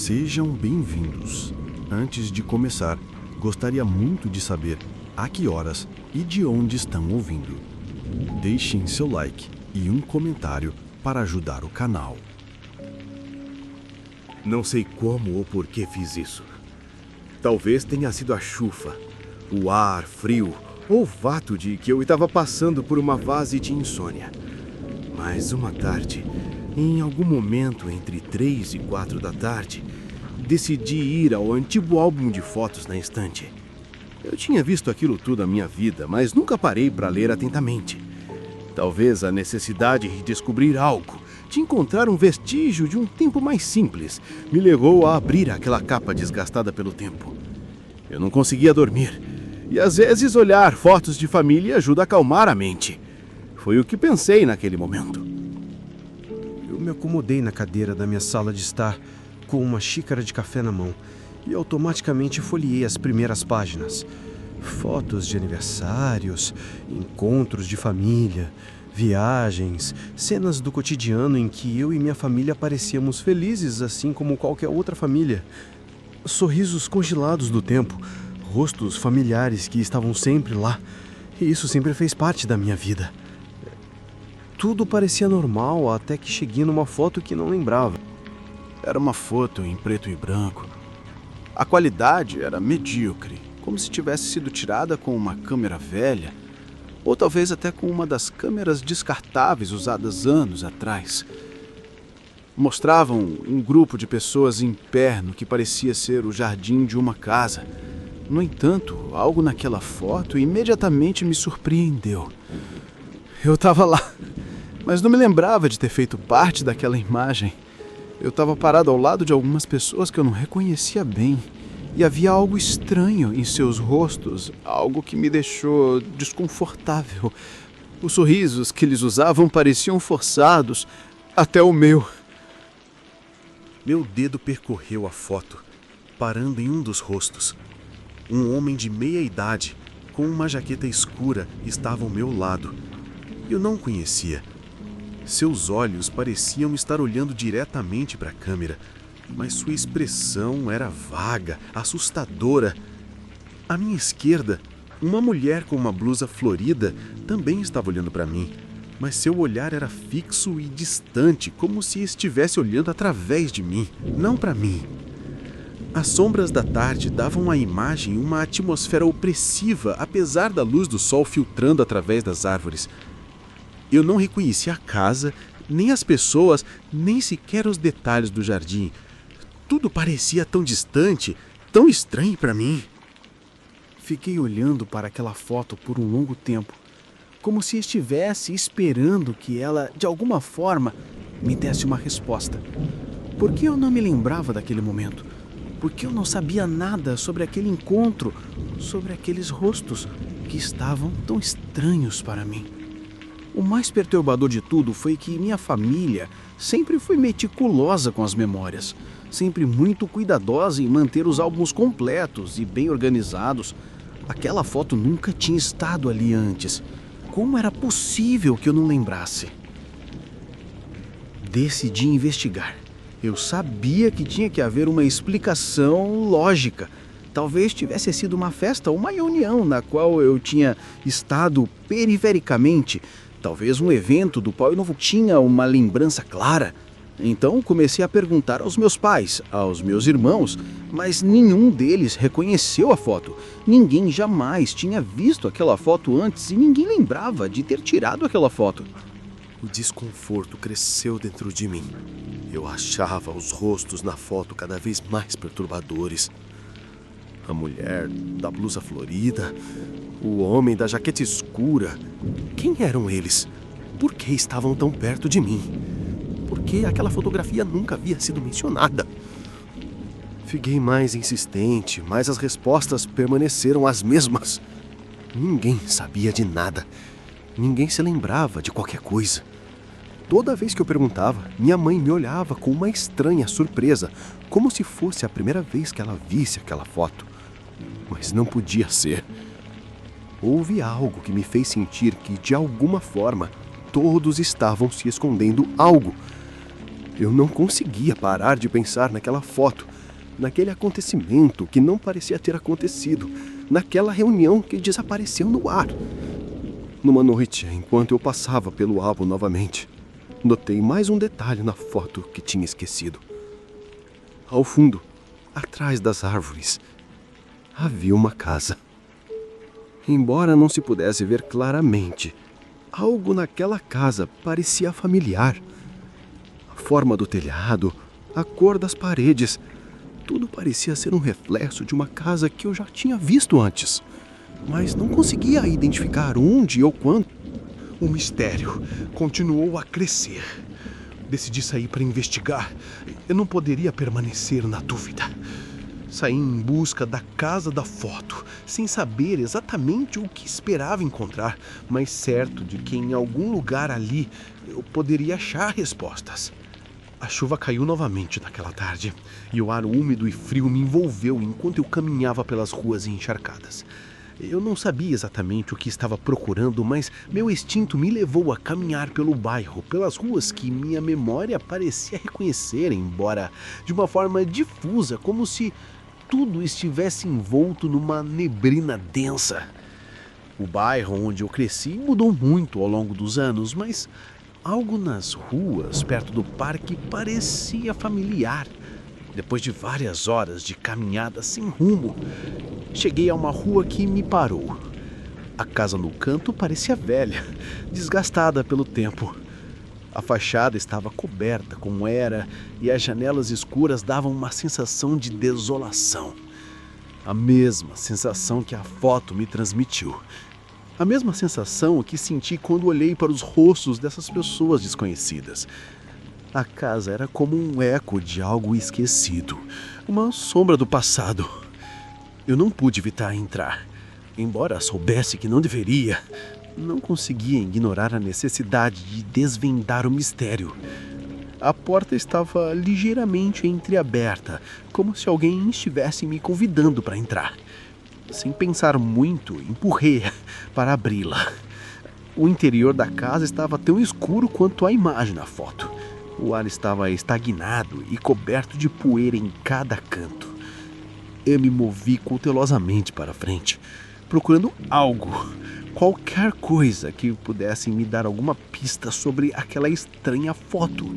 Sejam bem-vindos. Antes de começar, gostaria muito de saber a que horas e de onde estão ouvindo. Deixem seu like e um comentário para ajudar o canal. Não sei como ou por que fiz isso. Talvez tenha sido a chuva, o ar frio ou o fato de que eu estava passando por uma fase de insônia. Mas uma tarde, em algum momento entre 3 e 4 da tarde, decidi ir ao antigo álbum de fotos na estante. Eu tinha visto aquilo tudo a minha vida, mas nunca parei para ler atentamente. Talvez a necessidade de descobrir algo, de encontrar um vestígio de um tempo mais simples, me levou a abrir aquela capa desgastada pelo tempo. Eu não conseguia dormir, e às vezes olhar fotos de família ajuda a acalmar a mente. Foi o que pensei naquele momento. Eu me acomodei na cadeira da minha sala de estar, com uma xícara de café na mão, e automaticamente folheei as primeiras páginas. Fotos de aniversários, encontros de família, viagens, cenas do cotidiano em que eu e minha família parecíamos felizes, assim como qualquer outra família. Sorrisos congelados do tempo, rostos familiares que estavam sempre lá, e isso sempre fez parte da minha vida. Tudo parecia normal até que cheguei numa foto que não lembrava. Era uma foto em preto e branco. A qualidade era medíocre, como se tivesse sido tirada com uma câmera velha, ou talvez até com uma das câmeras descartáveis usadas anos atrás. Mostravam um grupo de pessoas em pé no que parecia ser o jardim de uma casa. No entanto, algo naquela foto imediatamente me surpreendeu. Eu estava lá, mas não me lembrava de ter feito parte daquela imagem. Eu estava parado ao lado de algumas pessoas que eu não reconhecia bem. E havia algo estranho em seus rostos, algo que me deixou desconfortável. Os sorrisos que eles usavam pareciam forçados, até o meu. Meu dedo percorreu a foto, parando em um dos rostos. Um homem de meia idade, com uma jaqueta escura, estava ao meu lado. Eu não o conhecia. Seus olhos pareciam estar olhando diretamente para a câmera, mas sua expressão era vaga, assustadora. À minha esquerda, uma mulher com uma blusa florida também estava olhando para mim, mas seu olhar era fixo e distante, como se estivesse olhando através de mim, não para mim. As sombras da tarde davam à imagem uma atmosfera opressiva, apesar da luz do sol filtrando através das árvores. Eu não reconhecia a casa, nem as pessoas, nem sequer os detalhes do jardim. Tudo parecia tão distante, tão estranho para mim. Fiquei olhando para aquela foto por um longo tempo, como se estivesse esperando que ela, de alguma forma, me desse uma resposta. Por que eu não me lembrava daquele momento? Por que eu não sabia nada sobre aquele encontro, sobre aqueles rostos que estavam tão estranhos para mim? O mais perturbador de tudo foi que minha família sempre foi meticulosa com as memórias, sempre muito cuidadosa em manter os álbuns completos e bem organizados. Aquela foto nunca tinha estado ali antes. Como era possível que eu não lembrasse? Decidi investigar. Eu sabia que tinha que haver uma explicação lógica. Talvez tivesse sido uma festa ou uma reunião na qual eu tinha estado perifericamente. Talvez um evento do qual eu não tinha uma lembrança clara. Então comecei a perguntar aos meus pais, aos meus irmãos, mas nenhum deles reconheceu a foto. Ninguém jamais tinha visto aquela foto antes e ninguém lembrava de ter tirado aquela foto. O desconforto cresceu dentro de mim. Eu achava os rostos na foto cada vez mais perturbadores. A mulher da blusa florida, o homem da jaqueta escura. Quem eram eles? Por que estavam tão perto de mim? Por que aquela fotografia nunca havia sido mencionada? Fiquei mais insistente, mas as respostas permaneceram as mesmas. Ninguém sabia de nada. Ninguém se lembrava de qualquer coisa. Toda vez que eu perguntava, minha mãe me olhava com uma estranha surpresa, como se fosse a primeira vez que ela visse aquela foto. Mas não podia ser. Houve algo que me fez sentir que, de alguma forma, todos estavam se escondendo algo. Eu não conseguia parar de pensar naquela foto, naquele acontecimento que não parecia ter acontecido, naquela reunião que desapareceu no ar. Numa noite, enquanto eu passava pelo álbum novamente, notei mais um detalhe na foto que tinha esquecido. Ao fundo, atrás das árvores, havia uma casa. Embora não se pudesse ver claramente, algo naquela casa parecia familiar. A forma do telhado, a cor das paredes, tudo parecia ser um reflexo de uma casa que eu já tinha visto antes, mas não conseguia identificar onde ou quando. O mistério continuou a crescer. Decidi sair para investigar. Eu não poderia permanecer na dúvida. Saí em busca da casa da foto, sem saber exatamente o que esperava encontrar, mas certo de que em algum lugar ali eu poderia achar respostas. A chuva caiu novamente naquela tarde, e o ar úmido e frio me envolveu enquanto eu caminhava pelas ruas encharcadas. Eu não sabia exatamente o que estava procurando, mas meu instinto me levou a caminhar pelo bairro, pelas ruas que minha memória parecia reconhecer, embora de uma forma difusa, como se tudo estivesse envolto numa neblina densa. O bairro onde eu cresci mudou muito ao longo dos anos, mas algo nas ruas perto do parque parecia familiar. Depois de várias horas de caminhada sem rumo, cheguei a uma rua que me parou. A casa no canto parecia velha, desgastada pelo tempo. A fachada estava coberta como era e as janelas escuras davam uma sensação de desolação. A mesma sensação que a foto me transmitiu. A mesma sensação que senti quando olhei para os rostos dessas pessoas desconhecidas. A casa era como um eco de algo esquecido, uma sombra do passado. Eu não pude evitar entrar. Embora soubesse que não deveria, não conseguia ignorar a necessidade de desvendar o mistério. A porta estava ligeiramente entreaberta, como se alguém estivesse me convidando para entrar. Sem pensar muito, empurrei para abri-la. O interior da casa estava tão escuro quanto a imagem na foto. O ar estava estagnado e coberto de poeira em cada canto. Eu me movi cautelosamente para frente, procurando algo, qualquer coisa que pudesse me dar alguma pista sobre aquela estranha foto.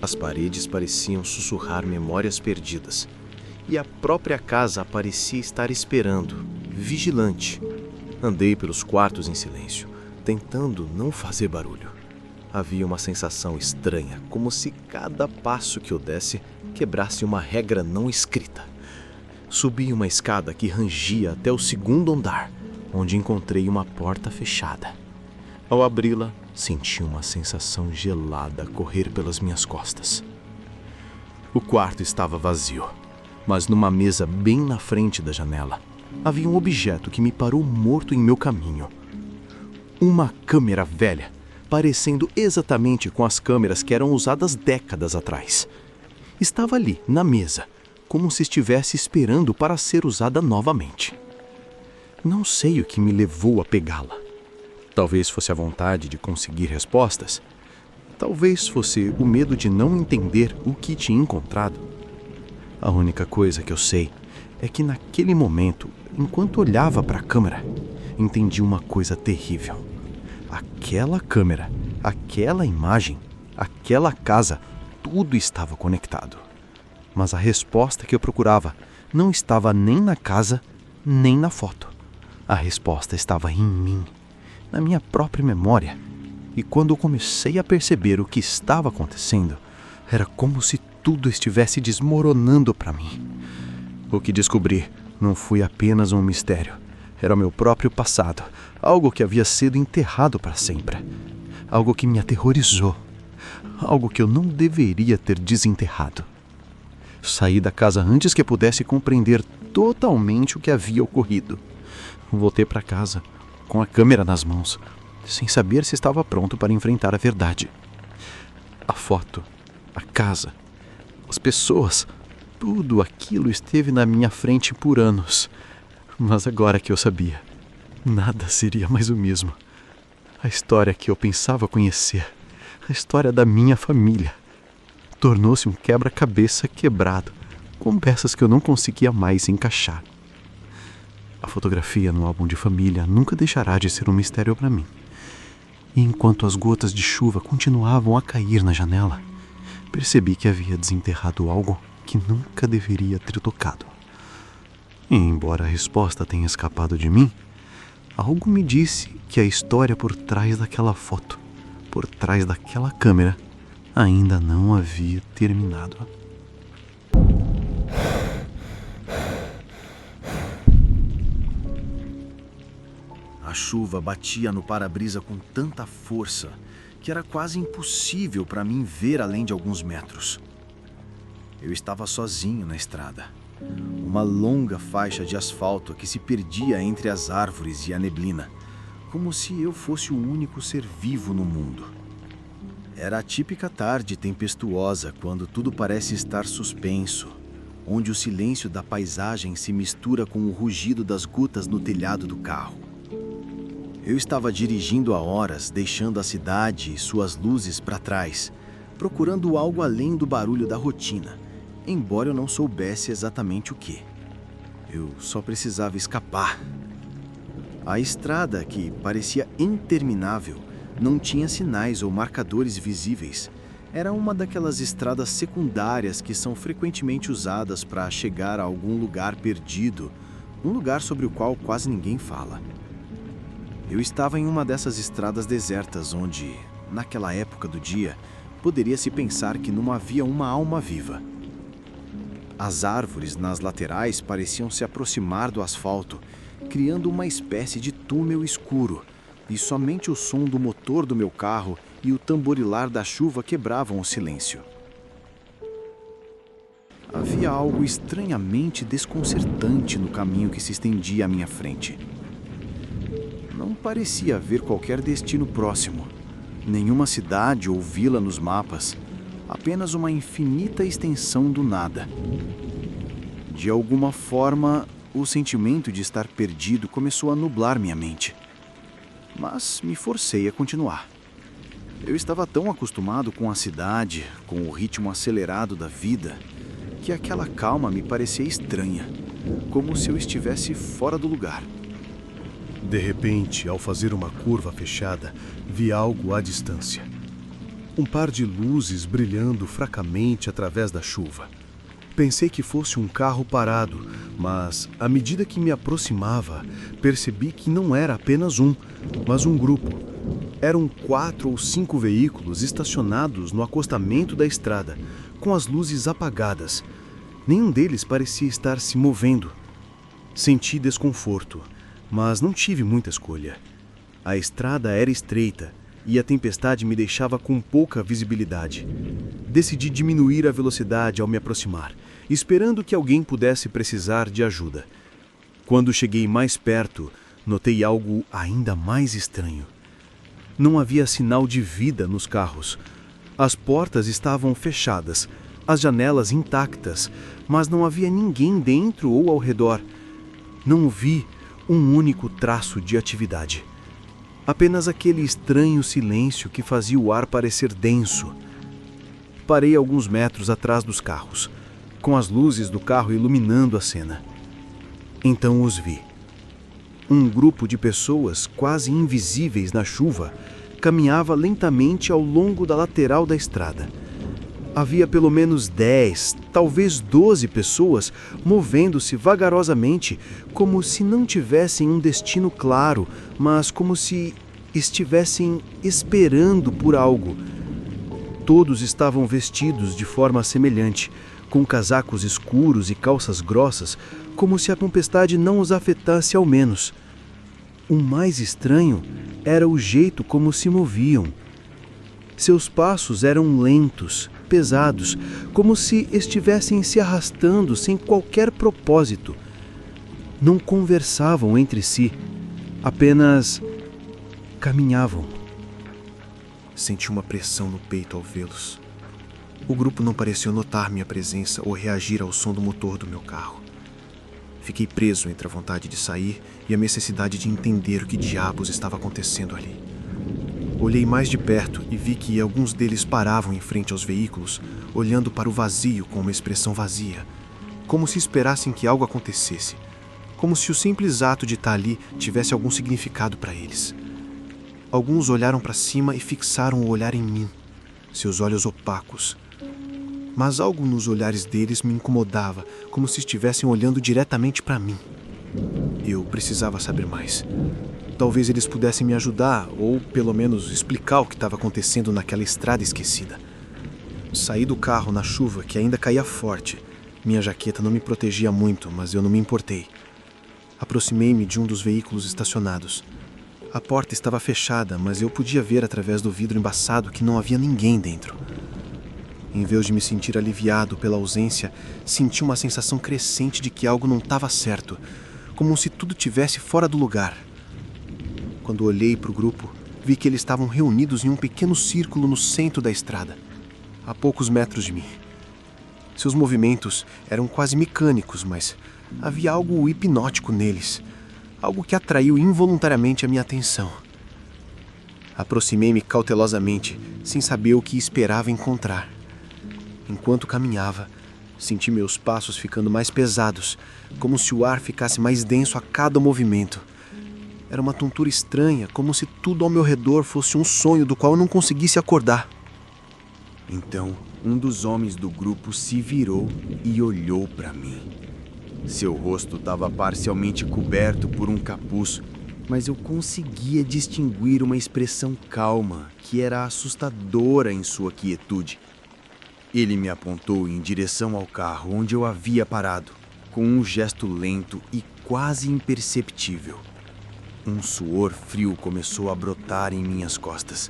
As paredes pareciam sussurrar memórias perdidas, e a própria casa parecia estar esperando, vigilante. Andei pelos quartos em silêncio, tentando não fazer barulho. Havia uma sensação estranha, como se cada passo que eu desse quebrasse uma regra não escrita. Subi uma escada que rangia até o segundo andar, onde encontrei uma porta fechada. Ao abri-la, senti uma sensação gelada correr pelas minhas costas. O quarto estava vazio, mas numa mesa bem na frente da janela, havia um objeto que me parou morto em meu caminho. Uma câmera velha, parecendo exatamente com as câmeras que eram usadas décadas atrás. Estava ali, na mesa, como se estivesse esperando para ser usada novamente. Não sei o que me levou a pegá-la. Talvez fosse a vontade de conseguir respostas. Talvez fosse o medo de não entender o que tinha encontrado. A única coisa que eu sei é que naquele momento, enquanto olhava para a câmera, entendi uma coisa terrível. Aquela câmera, aquela imagem, aquela casa, tudo estava conectado. Mas a resposta que eu procurava não estava nem na casa, nem na foto. A resposta estava em mim, na minha própria memória. E quando eu comecei a perceber o que estava acontecendo, era como se tudo estivesse desmoronando para mim. O que descobri não foi apenas um mistério. Era o meu próprio passado, algo que havia sido enterrado para sempre. Algo que me aterrorizou. Algo que eu não deveria ter desenterrado. Saí da casa antes que pudesse compreender totalmente o que havia ocorrido. Voltei para casa, com a câmera nas mãos, sem saber se estava pronto para enfrentar a verdade. A foto, a casa, as pessoas, tudo aquilo esteve na minha frente por anos. Mas agora que eu sabia, nada seria mais o mesmo. A história que eu pensava conhecer, a história da minha família, tornou-se um quebra-cabeça quebrado, com peças que eu não conseguia mais encaixar. A fotografia no álbum de família nunca deixará de ser um mistério para mim. E enquanto as gotas de chuva continuavam a cair na janela, percebi que havia desenterrado algo que nunca deveria ter tocado. E embora a resposta tenha escapado de mim, algo me disse que a história por trás daquela foto, por trás daquela câmera, ainda não havia terminado. A chuva batia no para-brisa com tanta força que era quase impossível para mim ver além de alguns metros. Eu estava sozinho na estrada. Uma longa faixa de asfalto que se perdia entre as árvores e a neblina, como se eu fosse o único ser vivo no mundo. Era a típica tarde tempestuosa quando tudo parece estar suspenso, onde o silêncio da paisagem se mistura com o rugido das gotas no telhado do carro. Eu estava dirigindo há horas, deixando a cidade e suas luzes para trás, procurando algo além do barulho da rotina, embora eu não soubesse exatamente o que. Eu só precisava escapar. A estrada, que parecia interminável, não tinha sinais ou marcadores visíveis. Era uma daquelas estradas secundárias que são frequentemente usadas para chegar a algum lugar perdido, um lugar sobre o qual quase ninguém fala. Eu estava em uma dessas estradas desertas onde, naquela época do dia, poderia-se pensar que não havia uma alma viva. As árvores nas laterais pareciam se aproximar do asfalto, criando uma espécie de túnel escuro, e somente o som do motor do meu carro e o tamborilar da chuva quebravam o silêncio. Havia algo estranhamente desconcertante no caminho que se estendia à minha frente. Não parecia haver qualquer destino próximo, nenhuma cidade ou vila nos mapas, apenas uma infinita extensão do nada. De alguma forma, o sentimento de estar perdido começou a nublar minha mente. Mas me forcei a continuar. Eu estava tão acostumado com a cidade, com o ritmo acelerado da vida, que aquela calma me parecia estranha, como se eu estivesse fora do lugar. De repente, ao fazer uma curva fechada, vi algo à distância. Um par de luzes brilhando fracamente através da chuva. Pensei que fosse um carro parado, mas, à medida que me aproximava, percebi que não era apenas um, mas um grupo. Eram 4 ou 5 veículos estacionados no acostamento da estrada, com as luzes apagadas. Nenhum deles parecia estar se movendo. Senti desconforto, mas não tive muita escolha. A estrada era estreita e a tempestade me deixava com pouca visibilidade. Decidi diminuir a velocidade ao me aproximar, esperando que alguém pudesse precisar de ajuda. Quando cheguei mais perto, notei algo ainda mais estranho. Não havia sinal de vida nos carros. As portas estavam fechadas, as janelas intactas, mas não havia ninguém dentro ou ao redor. Não vi um único traço de atividade. Apenas aquele estranho silêncio que fazia o ar parecer denso. Parei alguns metros atrás dos carros, com as luzes do carro iluminando a cena. Então os vi. Um grupo de pessoas, quase invisíveis na chuva, caminhava lentamente ao longo da lateral da estrada. Havia pelo menos 10, talvez 12 pessoas movendo-se vagarosamente, como se não tivessem um destino claro, mas como se estivessem esperando por algo. Todos estavam vestidos de forma semelhante, com casacos escuros e calças grossas, como se a tempestade não os afetasse ao menos. O mais estranho era o jeito como se moviam. Seus passos eram lentos, pesados, como se estivessem se arrastando sem qualquer propósito. Não conversavam entre si, apenas caminhavam. Senti uma pressão no peito ao vê-los. O grupo não pareceu notar minha presença ou reagir ao som do motor do meu carro. Fiquei preso entre a vontade de sair e a necessidade de entender o que diabos estava acontecendo ali. Olhei mais de perto e vi que alguns deles paravam em frente aos veículos, olhando para o vazio com uma expressão vazia, como se esperassem que algo acontecesse, como se o simples ato de estar ali tivesse algum significado para eles. Alguns olharam para cima e fixaram o olhar em mim, seus olhos opacos. Mas algo nos olhares deles me incomodava, como se estivessem olhando diretamente para mim. Eu precisava saber mais. Talvez eles pudessem me ajudar, ou pelo menos explicar o que estava acontecendo naquela estrada esquecida. Saí do carro na chuva que ainda caía forte. Minha jaqueta não me protegia muito, mas eu não me importei. Aproximei-me de um dos veículos estacionados. A porta estava fechada, mas eu podia ver através do vidro embaçado que não havia ninguém dentro. Em vez de me sentir aliviado pela ausência, senti uma sensação crescente de que algo não estava certo, como se tudo tivesse fora do lugar. Quando olhei para o grupo, vi que eles estavam reunidos em um pequeno círculo no centro da estrada, a poucos metros de mim. Seus movimentos eram quase mecânicos, mas havia algo hipnótico neles, algo que atraiu involuntariamente a minha atenção. Aproximei-me cautelosamente, sem saber o que esperava encontrar. Enquanto caminhava, senti meus passos ficando mais pesados, como se o ar ficasse mais denso a cada movimento. Era uma tontura estranha, como se tudo ao meu redor fosse um sonho do qual eu não conseguisse acordar. Então, um dos homens do grupo se virou e olhou para mim. Seu rosto estava parcialmente coberto por um capuz, mas eu conseguia distinguir uma expressão calma que era assustadora em sua quietude. Ele me apontou em direção ao carro onde eu havia parado, com um gesto lento e quase imperceptível. Um suor frio começou a brotar em minhas costas,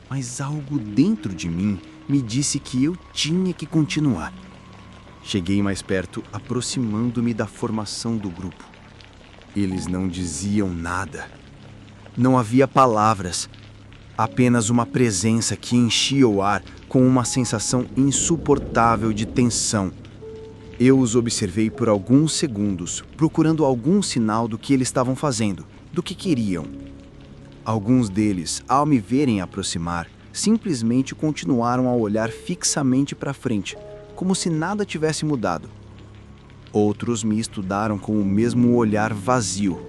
mas algo dentro de mim me disse que eu tinha que continuar. Cheguei mais perto, aproximando-me da formação do grupo. Eles não diziam nada. Não havia palavras, apenas uma presença que enchia o ar com uma sensação insuportável de tensão. Eu os observei por alguns segundos, procurando algum sinal do que eles estavam fazendo, do que queriam. Alguns deles, ao me verem aproximar, simplesmente continuaram a olhar fixamente para frente, como se nada tivesse mudado. Outros me estudaram com o mesmo olhar vazio.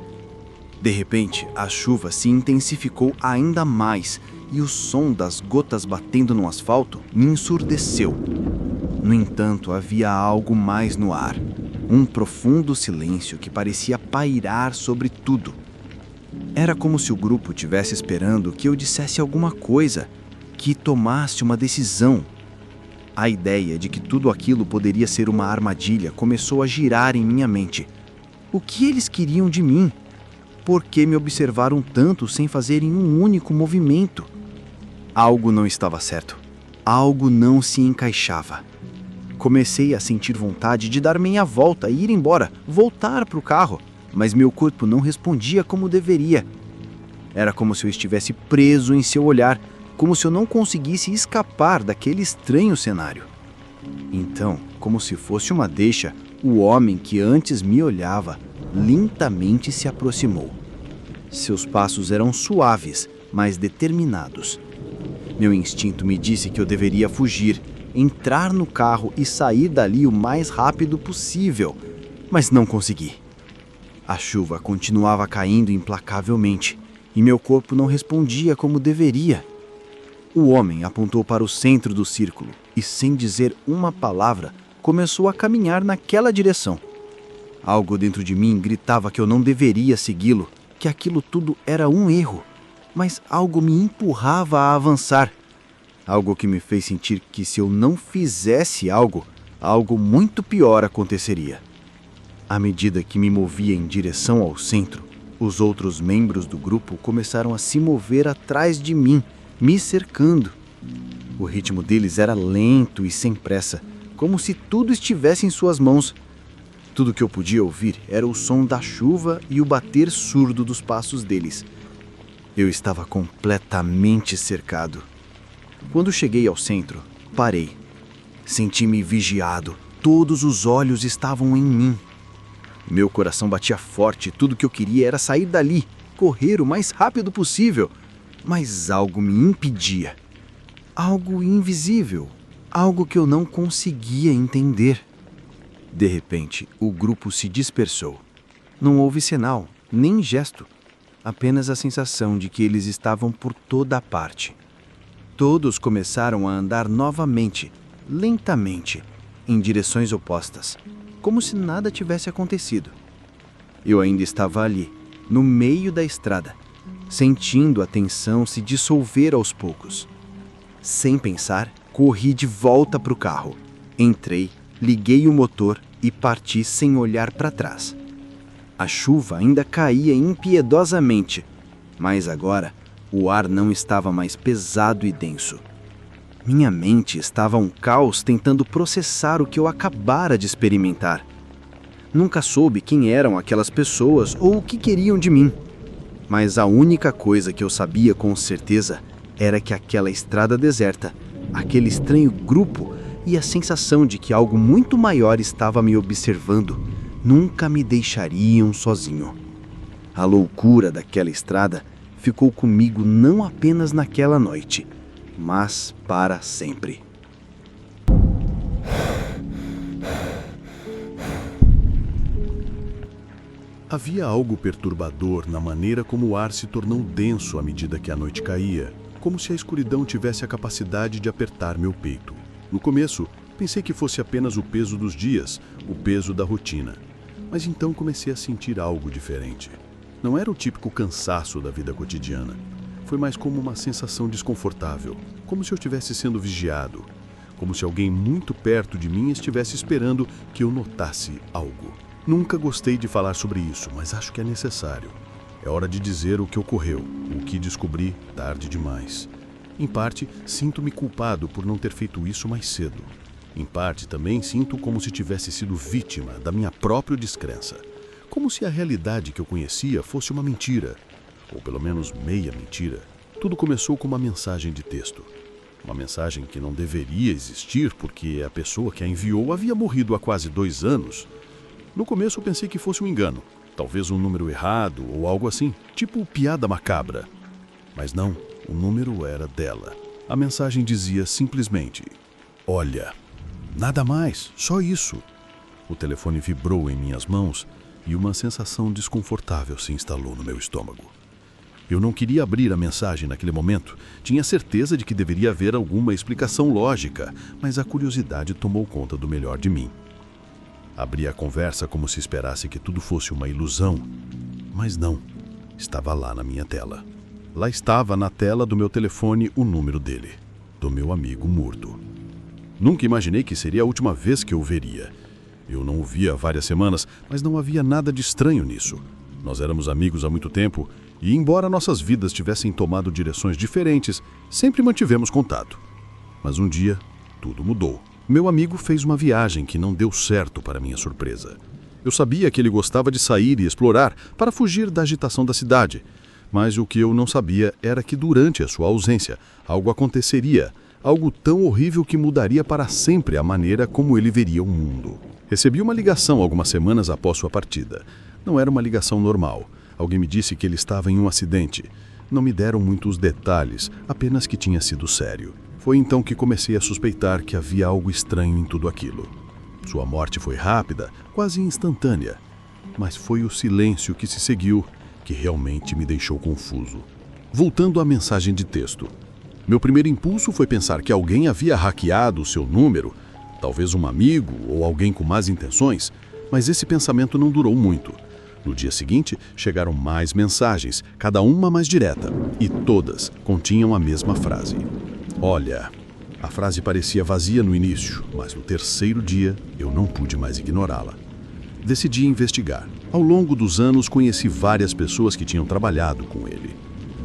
De repente, a chuva se intensificou ainda mais e o som das gotas batendo no asfalto me ensurdeceu. No entanto, havia algo mais no ar, um profundo silêncio que parecia pairar sobre tudo. Era como se o grupo estivesse esperando que eu dissesse alguma coisa, que tomasse uma decisão. A ideia de que tudo aquilo poderia ser uma armadilha começou a girar em minha mente. O que eles queriam de mim? Por que me observaram tanto sem fazerem um único movimento? Algo não estava certo. Algo não se encaixava. Comecei a sentir vontade de dar meia volta e ir embora, voltar para o carro, mas meu corpo não respondia como deveria. Era como se eu estivesse preso em seu olhar, como se eu não conseguisse escapar daquele estranho cenário. Então, como se fosse uma deixa, o homem que antes me olhava lentamente se aproximou. Seus passos eram suaves, mas determinados. Meu instinto me disse que eu deveria fugir, entrar no carro e sair dali o mais rápido possível, mas não consegui. A chuva continuava caindo implacavelmente e meu corpo não respondia como deveria. O homem apontou para o centro do círculo e, sem dizer uma palavra, começou a caminhar naquela direção. Algo dentro de mim gritava que eu não deveria segui-lo, que aquilo tudo era um erro, mas algo me empurrava a avançar. Algo que me fez sentir que se eu não fizesse algo muito pior aconteceria. À medida que me movia em direção ao centro, os outros membros do grupo começaram a se mover atrás de mim, me cercando. O ritmo deles era lento e sem pressa, como se tudo estivesse em suas mãos. Tudo que eu podia ouvir era o som da chuva e o bater surdo dos passos deles. Eu estava completamente cercado. Quando cheguei ao centro, parei. Senti-me vigiado. Todos os olhos estavam em mim. Meu coração batia forte e tudo que eu queria era sair dali, correr o mais rápido possível. Mas algo me impedia. Algo invisível. Algo que eu não conseguia entender. De repente, o grupo se dispersou. Não houve sinal, nem gesto, apenas a sensação de que eles estavam por toda a parte. Todos começaram a andar novamente, lentamente, em direções opostas, como se nada tivesse acontecido. Eu ainda estava ali, no meio da estrada, sentindo a tensão se dissolver aos poucos. Sem pensar, corri de volta para o carro. Entrei, liguei o motor e parti sem olhar para trás. A chuva ainda caía impiedosamente, mas agora o ar não estava mais pesado e denso. Minha mente estava um caos tentando processar o que eu acabara de experimentar. Nunca soube quem eram aquelas pessoas ou o que queriam de mim. Mas a única coisa que eu sabia com certeza era que aquela estrada deserta, aquele estranho grupo e a sensação de que algo muito maior estava me observando nunca me deixariam sozinho. A loucura daquela estrada ficou comigo não apenas naquela noite, mas para sempre. Havia algo perturbador na maneira como o ar se tornou denso à medida que a noite caía, como se a escuridão tivesse a capacidade de apertar meu peito. No começo, pensei que fosse apenas o peso dos dias, o peso da rotina. Mas então comecei a sentir algo diferente. Não era o típico cansaço da vida cotidiana. Foi mais como uma sensação desconfortável, como se eu estivesse sendo vigiado, como se alguém muito perto de mim estivesse esperando que eu notasse algo. Nunca gostei de falar sobre isso, mas acho que é necessário. É hora de dizer o que ocorreu, o que descobri tarde demais. Em parte, sinto-me culpado por não ter feito isso mais cedo. Em parte, também sinto como se tivesse sido vítima da minha própria descrença. Como se a realidade que eu conhecia fosse uma mentira, ou pelo menos meia mentira. Tudo começou com uma mensagem de texto. Uma mensagem que não deveria existir porque a pessoa que a enviou havia morrido há quase 2 anos. No começo eu pensei que fosse um engano, talvez um número errado ou algo assim, tipo piada macabra. Mas não, o número era dela. A mensagem dizia simplesmente: olha, nada mais, só isso. O telefone vibrou em minhas mãos e uma sensação desconfortável se instalou no meu estômago. Eu não queria abrir a mensagem naquele momento. Tinha certeza de que deveria haver alguma explicação lógica, mas a curiosidade tomou conta do melhor de mim. Abri a conversa como se esperasse que tudo fosse uma ilusão, mas não. Estava lá na minha tela. Lá estava na tela do meu telefone o número dele, do meu amigo Murdo. Nunca imaginei que seria a última vez que eu o veria. Eu não o via há várias semanas, mas não havia nada de estranho nisso. Nós éramos amigos há muito tempo e, embora nossas vidas tivessem tomado direções diferentes, sempre mantivemos contato. Mas um dia, tudo mudou. Meu amigo fez uma viagem que não deu certo para minha surpresa. Eu sabia que ele gostava de sair e explorar para fugir da agitação da cidade, mas o que eu não sabia era que durante a sua ausência, algo aconteceria, algo tão horrível que mudaria para sempre a maneira como ele veria o mundo. Recebi uma ligação algumas semanas após sua partida. Não era uma ligação normal. Alguém me disse que ele estava em um acidente. Não me deram muitos detalhes, apenas que tinha sido sério. Foi então que comecei a suspeitar que havia algo estranho em tudo aquilo. Sua morte foi rápida, quase instantânea, mas foi o silêncio que se seguiu que realmente me deixou confuso. Voltando à mensagem de texto. Meu primeiro impulso foi pensar que alguém havia hackeado o seu número, talvez um amigo ou alguém com más intenções, mas esse pensamento não durou muito. No dia seguinte, chegaram mais mensagens, cada uma mais direta, e todas continham a mesma frase. Olha, a frase parecia vazia no início, mas no terceiro dia eu não pude mais ignorá-la. Decidi investigar. Ao longo dos anos, conheci várias pessoas que tinham trabalhado com ele.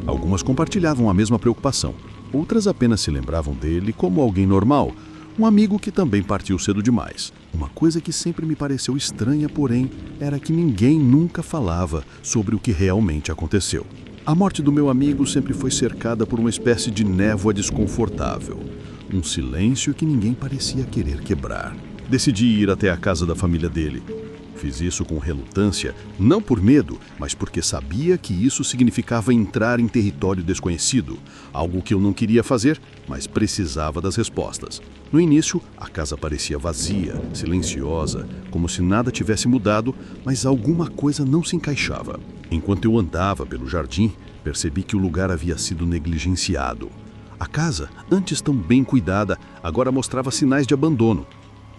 Algumas compartilhavam a mesma preocupação, outras apenas se lembravam dele como alguém normal, um amigo que também partiu cedo demais. Uma coisa que sempre me pareceu estranha, porém, era que ninguém nunca falava sobre o que realmente aconteceu. A morte do meu amigo sempre foi cercada por uma espécie de névoa desconfortável, um silêncio que ninguém parecia querer quebrar. Decidi ir até a casa da família dele. Fiz isso com relutância, não por medo, mas porque sabia que isso significava entrar em território desconhecido, algo que eu não queria fazer, mas precisava das respostas. No início, a casa parecia vazia, silenciosa, como se nada tivesse mudado, mas alguma coisa não se encaixava. Enquanto eu andava pelo jardim, percebi que o lugar havia sido negligenciado. A casa, antes tão bem cuidada, agora mostrava sinais de abandono.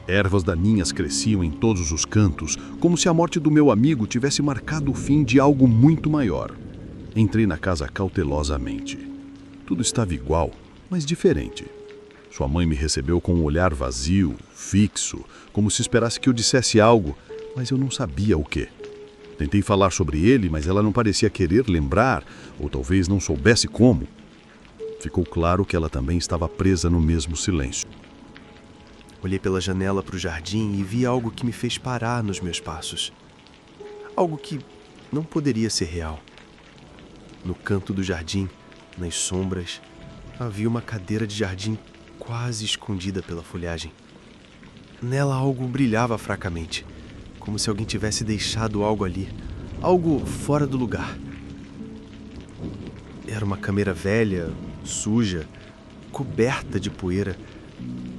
Ervas daninhas cresciam em todos os cantos, como se a morte do meu amigo tivesse marcado o fim de algo muito maior. Entrei na casa cautelosamente. Tudo estava igual, mas diferente. Sua mãe me recebeu com um olhar vazio, fixo, como se esperasse que eu dissesse algo, mas eu não sabia o quê. Tentei falar sobre ele, mas ela não parecia querer lembrar, ou talvez não soubesse como. Ficou claro que ela também estava presa no mesmo silêncio. Olhei pela janela para o jardim e vi algo que me fez parar nos meus passos. Algo que não poderia ser real. No canto do jardim, nas sombras, havia uma cadeira de jardim quase escondida pela folhagem. Nela algo brilhava fracamente, como se alguém tivesse deixado algo ali, algo fora do lugar. Era uma câmera velha, suja, coberta de poeira,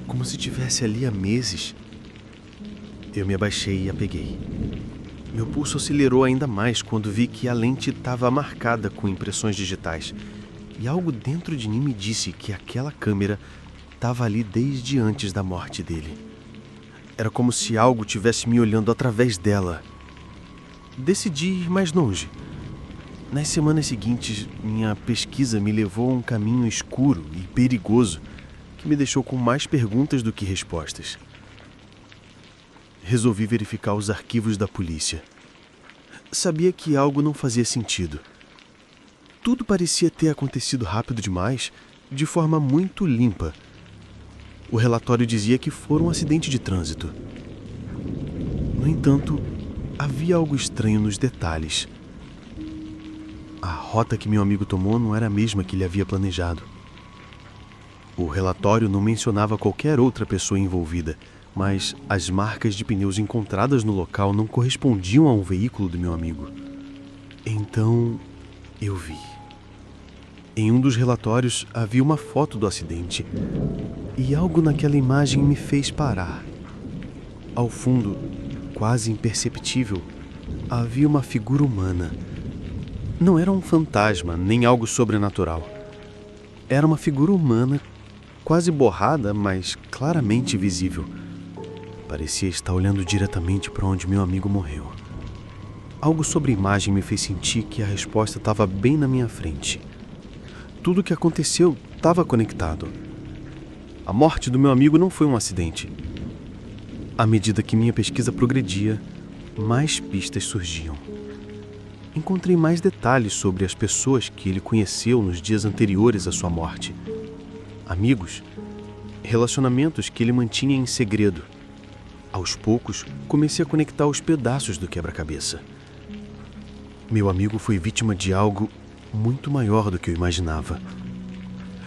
como se estivesse ali há meses. Eu me abaixei e a peguei. Meu pulso acelerou ainda mais quando vi que a lente estava marcada com impressões digitais. E algo dentro de mim me disse que aquela câmera estava ali desde antes da morte dele. Era como se algo estivesse me olhando através dela. Decidi ir mais longe. Nas semanas seguintes, minha pesquisa me levou a um caminho escuro e perigoso que me deixou com mais perguntas do que respostas. Resolvi verificar os arquivos da polícia. Sabia que algo não fazia sentido. Tudo parecia ter acontecido rápido demais, de forma muito limpa. O relatório dizia que foi um acidente de trânsito. No entanto, havia algo estranho nos detalhes. A rota que meu amigo tomou não era a mesma que ele havia planejado. O relatório não mencionava qualquer outra pessoa envolvida, mas as marcas de pneus encontradas no local não correspondiam a um veículo do meu amigo. Então, eu vi. Em um dos relatórios havia uma foto do acidente, e algo naquela imagem me fez parar. Ao fundo, quase imperceptível, havia uma figura humana. Não era um fantasma, nem algo sobrenatural. Era uma figura humana, quase borrada, mas claramente visível. Parecia estar olhando diretamente para onde meu amigo morreu. Algo sobre a imagem me fez sentir que a resposta estava bem na minha frente. Tudo o que aconteceu estava conectado. A morte do meu amigo não foi um acidente. À medida que minha pesquisa progredia, mais pistas surgiam. Encontrei mais detalhes sobre as pessoas que ele conheceu nos dias anteriores à sua morte. Amigos, relacionamentos que ele mantinha em segredo. Aos poucos, comecei a conectar os pedaços do quebra-cabeça. Meu amigo foi vítima de algo muito maior do que eu imaginava.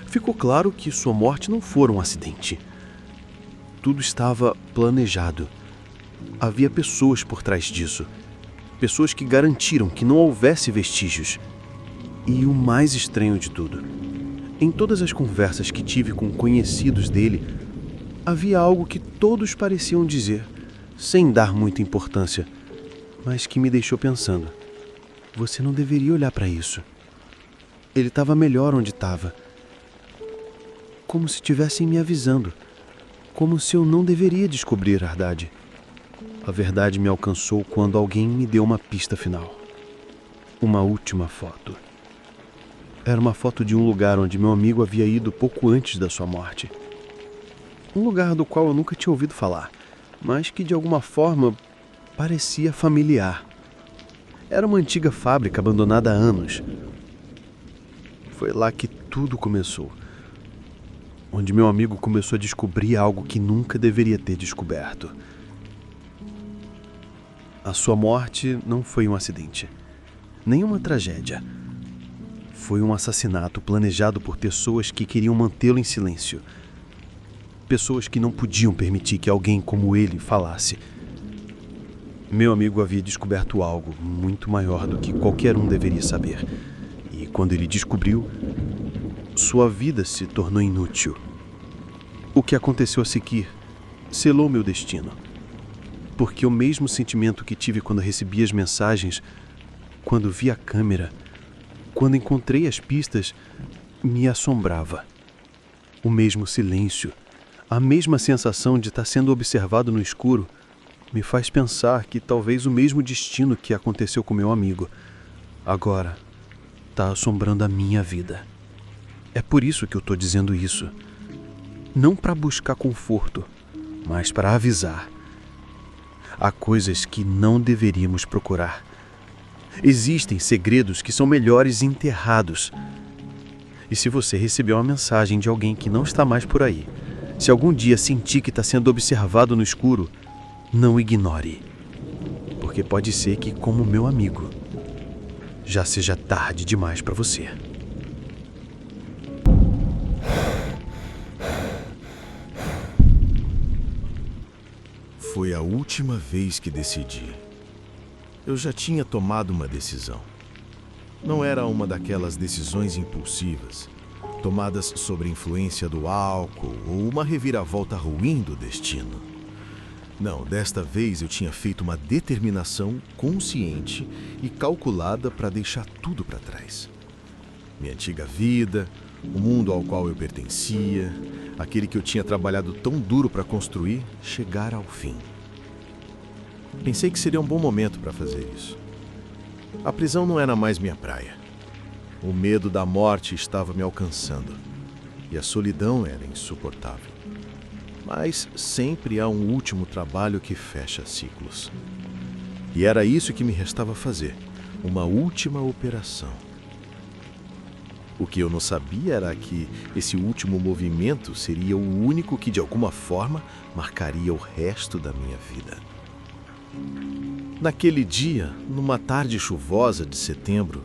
Ficou claro que sua morte não foi um acidente. Tudo estava planejado. Havia pessoas por trás disso. Pessoas que garantiram que não houvesse vestígios. E o mais estranho de tudo, em todas as conversas que tive com conhecidos dele, havia algo que todos pareciam dizer, sem dar muita importância, mas que me deixou pensando. Você não deveria olhar para isso. Ele estava melhor onde estava. Como se estivessem me avisando. Como se eu não deveria descobrir a verdade. A verdade me alcançou quando alguém me deu uma pista final. Uma última foto. Era uma foto de um lugar onde meu amigo havia ido pouco antes da sua morte. Um lugar do qual eu nunca tinha ouvido falar, mas que de alguma forma parecia familiar. Era uma antiga fábrica abandonada há anos. Foi lá que tudo começou. Onde meu amigo começou a descobrir algo que nunca deveria ter descoberto. A sua morte não foi um acidente, nem uma tragédia. Foi um assassinato planejado por pessoas que queriam mantê-lo em silêncio. Pessoas que não podiam permitir que alguém como ele falasse. Meu amigo havia descoberto algo muito maior do que qualquer um deveria saber. E quando ele descobriu, sua vida se tornou inútil. O que aconteceu a seguir selou meu destino. Porque o mesmo sentimento que tive quando recebi as mensagens, quando vi a câmera, quando encontrei as pistas, me assombrava. O mesmo silêncio, a mesma sensação de estar sendo observado no escuro, me faz pensar que talvez o mesmo destino que aconteceu com meu amigo agora está assombrando a minha vida. É por isso que eu estou dizendo isso. Não para buscar conforto, mas para avisar. Há coisas que não deveríamos procurar. Existem segredos que são melhores enterrados. E se você recebeu uma mensagem de alguém que não está mais por aí, se algum dia sentir que está sendo observado no escuro, não ignore. Porque pode ser que, como meu amigo, já seja tarde demais para você. Foi a última vez que decidi. Eu já tinha tomado uma decisão. Não era uma daquelas decisões impulsivas, tomadas sob a influência do álcool ou uma reviravolta ruim do destino. Não, desta vez eu tinha feito uma determinação consciente e calculada para deixar tudo para trás. Minha antiga vida, o mundo ao qual eu pertencia, aquele que eu tinha trabalhado tão duro para construir, chegar ao fim. Pensei que seria um bom momento para fazer isso. A prisão não era mais minha praia. O medo da morte estava me alcançando e a solidão era insuportável. Mas sempre há um último trabalho que fecha ciclos. E era isso que me restava fazer, uma última operação. O que eu não sabia era que esse último movimento seria o único que, de alguma forma, marcaria o resto da minha vida. Naquele dia, numa tarde chuvosa de setembro,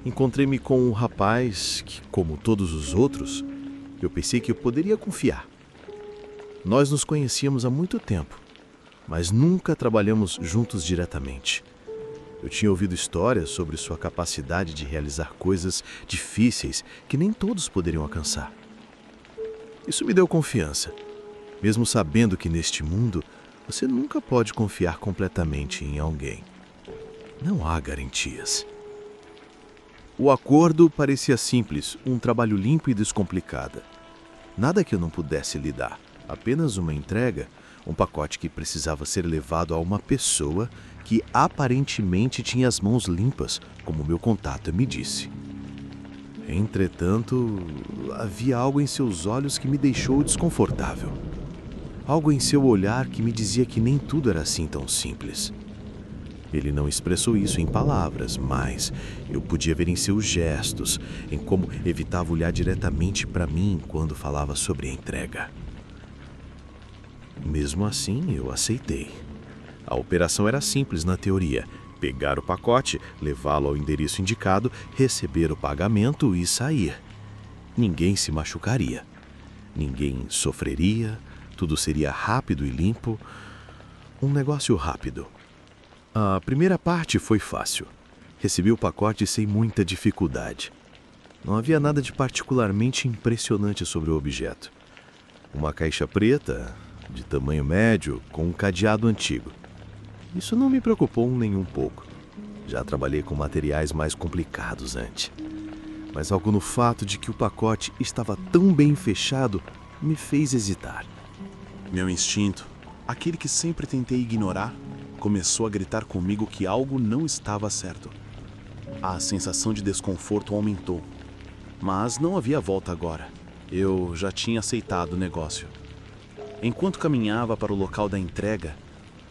encontrei-me com um rapaz que, como todos os outros, eu pensei que eu poderia confiar. Nós nos conhecíamos há muito tempo, mas nunca trabalhamos juntos diretamente. Eu tinha ouvido histórias sobre sua capacidade de realizar coisas difíceis que nem todos poderiam alcançar. Isso me deu confiança, mesmo sabendo que neste mundo você nunca pode confiar completamente em alguém. Não há garantias. O acordo parecia simples, um trabalho limpo e descomplicado. Nada que eu não pudesse lidar, apenas uma entrega, um pacote que precisava ser levado a uma pessoa que aparentemente tinha as mãos limpas, como meu contato me disse. Entretanto, havia algo em seus olhos que me deixou desconfortável. Algo em seu olhar que me dizia que nem tudo era assim tão simples. Ele não expressou isso em palavras, mas eu podia ver em seus gestos, em como evitava olhar diretamente para mim quando falava sobre a entrega. Mesmo assim, eu aceitei. A operação era simples na teoria: pegar o pacote, levá-lo ao endereço indicado, receber o pagamento e sair. Ninguém se machucaria. Ninguém sofreria. Tudo seria rápido e limpo. Um negócio rápido. A primeira parte foi fácil. Recebi o pacote sem muita dificuldade. Não havia nada de particularmente impressionante sobre o objeto. Uma caixa preta, de tamanho médio, com um cadeado antigo. Isso não me preocupou nem um pouco. Já trabalhei com materiais mais complicados antes. Mas algo no fato de que o pacote estava tão bem fechado me fez hesitar. Meu instinto, aquele que sempre tentei ignorar, começou a gritar comigo que algo não estava certo. A sensação de desconforto aumentou, mas não havia volta agora. Eu já tinha aceitado o negócio. Enquanto caminhava para o local da entrega,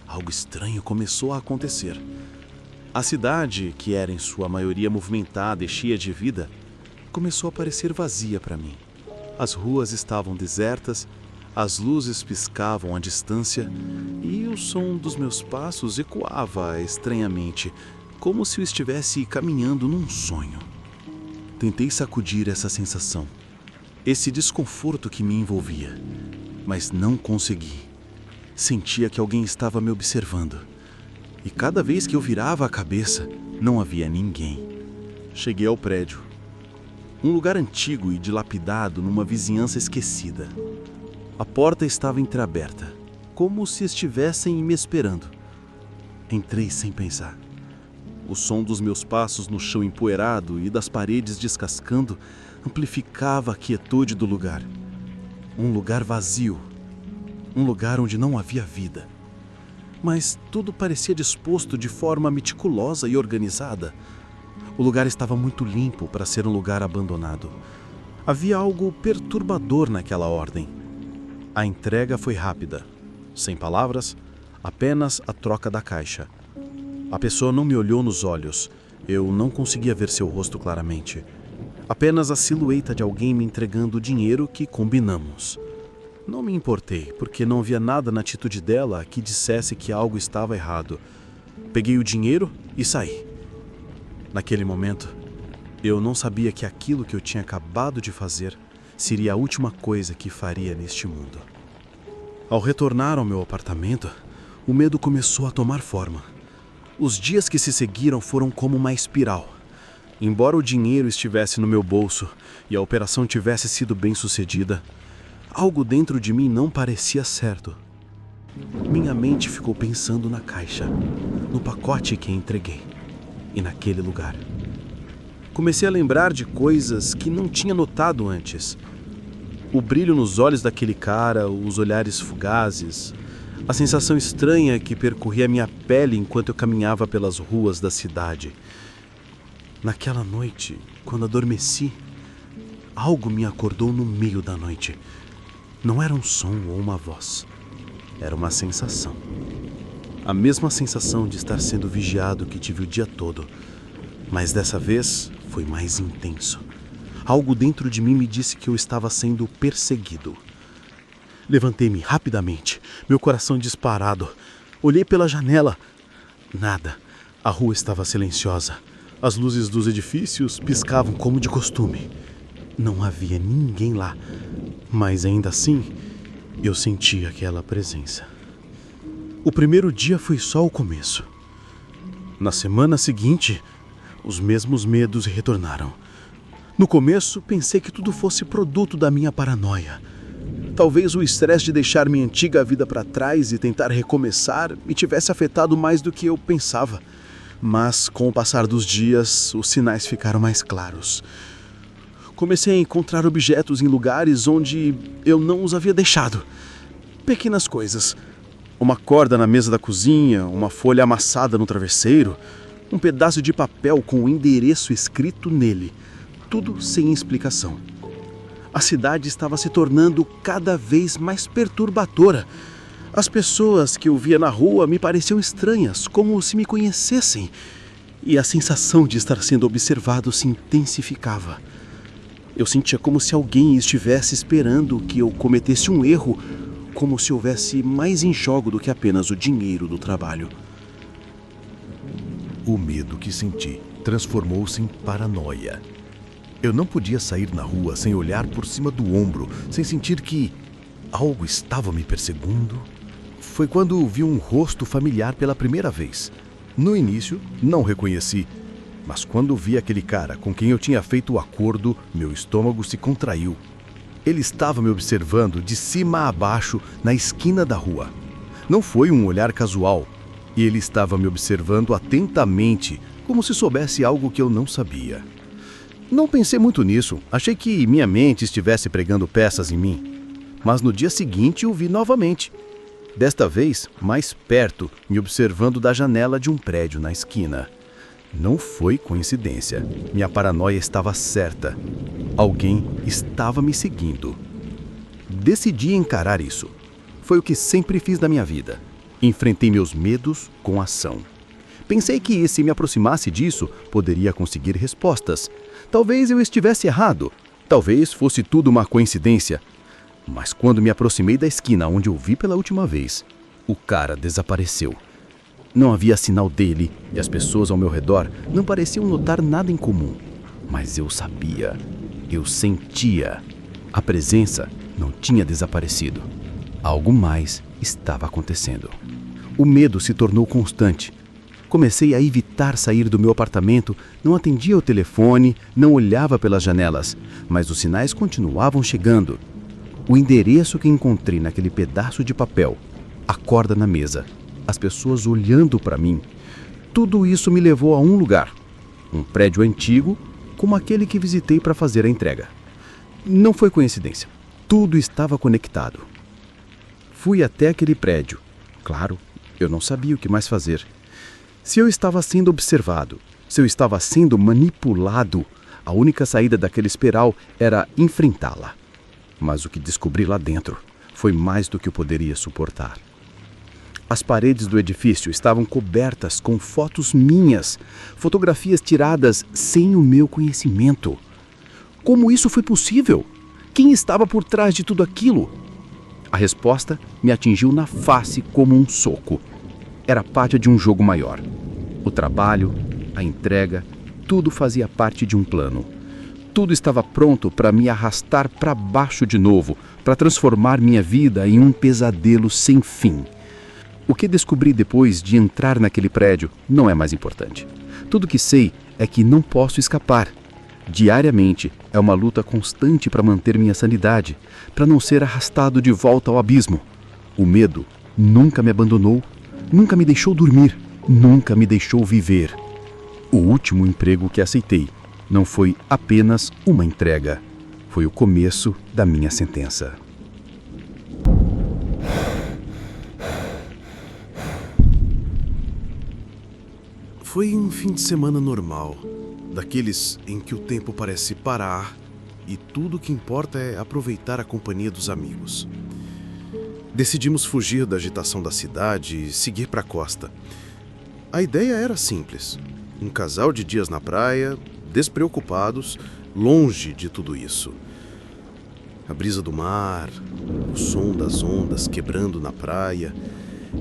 algo estranho começou a acontecer. A cidade, que era em sua maioria movimentada e cheia de vida, começou a parecer vazia para mim. As ruas estavam desertas, as luzes piscavam à distância e o som dos meus passos ecoava estranhamente, como se eu estivesse caminhando num sonho. Tentei sacudir essa sensação, esse desconforto que me envolvia, mas não consegui. Sentia que alguém estava me observando. e cada vez que eu virava a cabeça, não havia ninguém. Cheguei ao prédio. Um lugar antigo e dilapidado numa vizinhança esquecida. A porta estava entreaberta, como se estivessem me esperando. Entrei sem pensar. O som dos meus passos no chão empoeirado e das paredes descascando amplificava a quietude do lugar. Um lugar vazio. Um lugar onde não havia vida. Mas tudo parecia disposto de forma meticulosa e organizada. O lugar estava muito limpo para ser um lugar abandonado. Havia algo perturbador naquela ordem. A entrega foi rápida. Sem palavras, apenas a troca da caixa. A pessoa não me olhou nos olhos. Eu não conseguia ver seu rosto claramente. Apenas a silhueta de alguém me entregando o dinheiro que combinamos. Não me importei, porque não havia nada na atitude dela que dissesse que algo estava errado. Peguei o dinheiro e saí. Naquele momento, eu não sabia que aquilo que eu tinha acabado de fazer seria a última coisa que faria neste mundo. Ao retornar ao meu apartamento, o medo começou a tomar forma. Os dias que se seguiram foram como uma espiral. Embora o dinheiro estivesse no meu bolso e a operação tivesse sido bem-sucedida, algo dentro de mim não parecia certo. Minha mente ficou pensando na caixa, no pacote que entreguei e naquele lugar. Comecei a lembrar de coisas que não tinha notado antes. O brilho nos olhos daquele cara, os olhares fugazes, a sensação estranha que percorria minha pele enquanto eu caminhava pelas ruas da cidade. Naquela noite, quando adormeci, algo me acordou no meio da noite. Não era um som ou uma voz. Era uma sensação. A mesma sensação de estar sendo vigiado que tive o dia todo. Mas dessa vez foi mais intenso. Algo dentro de mim me disse que eu estava sendo perseguido. Levantei-me rapidamente, meu coração disparado. Olhei pela janela. Nada. A rua estava silenciosa. As luzes dos edifícios piscavam como de costume. Não havia ninguém lá. Mas ainda assim, eu senti aquela presença. O primeiro dia foi só o começo. Na semana seguinte, os mesmos medos retornaram. No começo, pensei que tudo fosse produto da minha paranoia. Talvez o estresse de deixar minha antiga vida para trás e tentar recomeçar me tivesse afetado mais do que eu pensava. Mas, com o passar dos dias, os sinais ficaram mais claros. Comecei a encontrar objetos em lugares onde eu não os havia deixado. Pequenas coisas. Uma corda na mesa da cozinha, uma folha amassada no travesseiro, um pedaço de papel com o endereço escrito nele. Tudo sem explicação. A cidade estava se tornando cada vez mais perturbadora. As pessoas que eu via na rua me pareciam estranhas, como se me conhecessem. E a sensação de estar sendo observado se intensificava. Eu sentia como se alguém estivesse esperando que eu cometesse um erro, como se houvesse mais em jogo do que apenas o dinheiro do trabalho. O medo que senti transformou-se em paranoia. Eu não podia sair na rua sem olhar por cima do ombro, sem sentir que algo estava me perseguindo. Foi quando vi um rosto familiar pela primeira vez. No início, não reconheci, mas quando vi aquele cara com quem eu tinha feito o acordo, meu estômago se contraiu. Ele estava me observando de cima a baixo na esquina da rua. Não foi um olhar casual. E ele estava me observando atentamente, como se soubesse algo que eu não sabia. Não pensei muito nisso, achei que minha mente estivesse pregando peças em mim. Mas no dia seguinte o vi novamente. Desta vez, mais perto, me observando da janela de um prédio na esquina. Não foi coincidência. Minha paranoia estava certa. Alguém estava me seguindo. Decidi encarar isso. Foi o que sempre fiz na minha vida. Enfrentei meus medos com ação. Pensei que, se me aproximasse disso, poderia conseguir respostas. Talvez eu estivesse errado. Talvez fosse tudo uma coincidência. Mas quando me aproximei da esquina onde o vi pela última vez, o cara desapareceu. Não havia sinal dele e as pessoas ao meu redor não pareciam notar nada em comum. Mas eu sabia, eu sentia. A presença não tinha desaparecido. Algo mais estava acontecendo. O medo se tornou constante. Comecei a evitar sair do meu apartamento, não atendia o telefone, não olhava pelas janelas, mas os sinais continuavam chegando. O endereço que encontrei naquele pedaço de papel, a corda na mesa, as pessoas olhando para mim, tudo isso me levou a um lugar, um prédio antigo, como aquele que visitei para fazer a entrega. Não foi coincidência, tudo estava conectado. Fui até aquele prédio. Claro, eu não sabia o que mais fazer. Se eu estava sendo observado, se eu estava sendo manipulado, a única saída daquela espiral era enfrentá-la. Mas o que descobri lá dentro foi mais do que eu poderia suportar. As paredes do edifício estavam cobertas com fotos minhas, fotografias tiradas sem o meu conhecimento. Como isso foi possível? Quem estava por trás de tudo aquilo? A resposta me atingiu na face como um soco. Era parte de um jogo maior. O trabalho, a entrega, tudo fazia parte de um plano. Tudo estava pronto para me arrastar para baixo de novo, para transformar minha vida em um pesadelo sem fim. O que descobri depois de entrar naquele prédio não é mais importante. Tudo que sei é que não posso escapar. Diariamente é uma luta constante para manter minha sanidade, para não ser arrastado de volta ao abismo. O medo nunca me abandonou, nunca me deixou dormir, nunca me deixou viver. O último emprego que aceitei não foi apenas uma entrega, foi o começo da minha sentença. Foi um fim de semana normal, daqueles em que o tempo parece parar e tudo o que importa é aproveitar a companhia dos amigos. Decidimos fugir da agitação da cidade e seguir para a costa. A ideia era simples: um casal de dias na praia, despreocupados, longe de tudo isso. A brisa do mar, o som das ondas quebrando na praia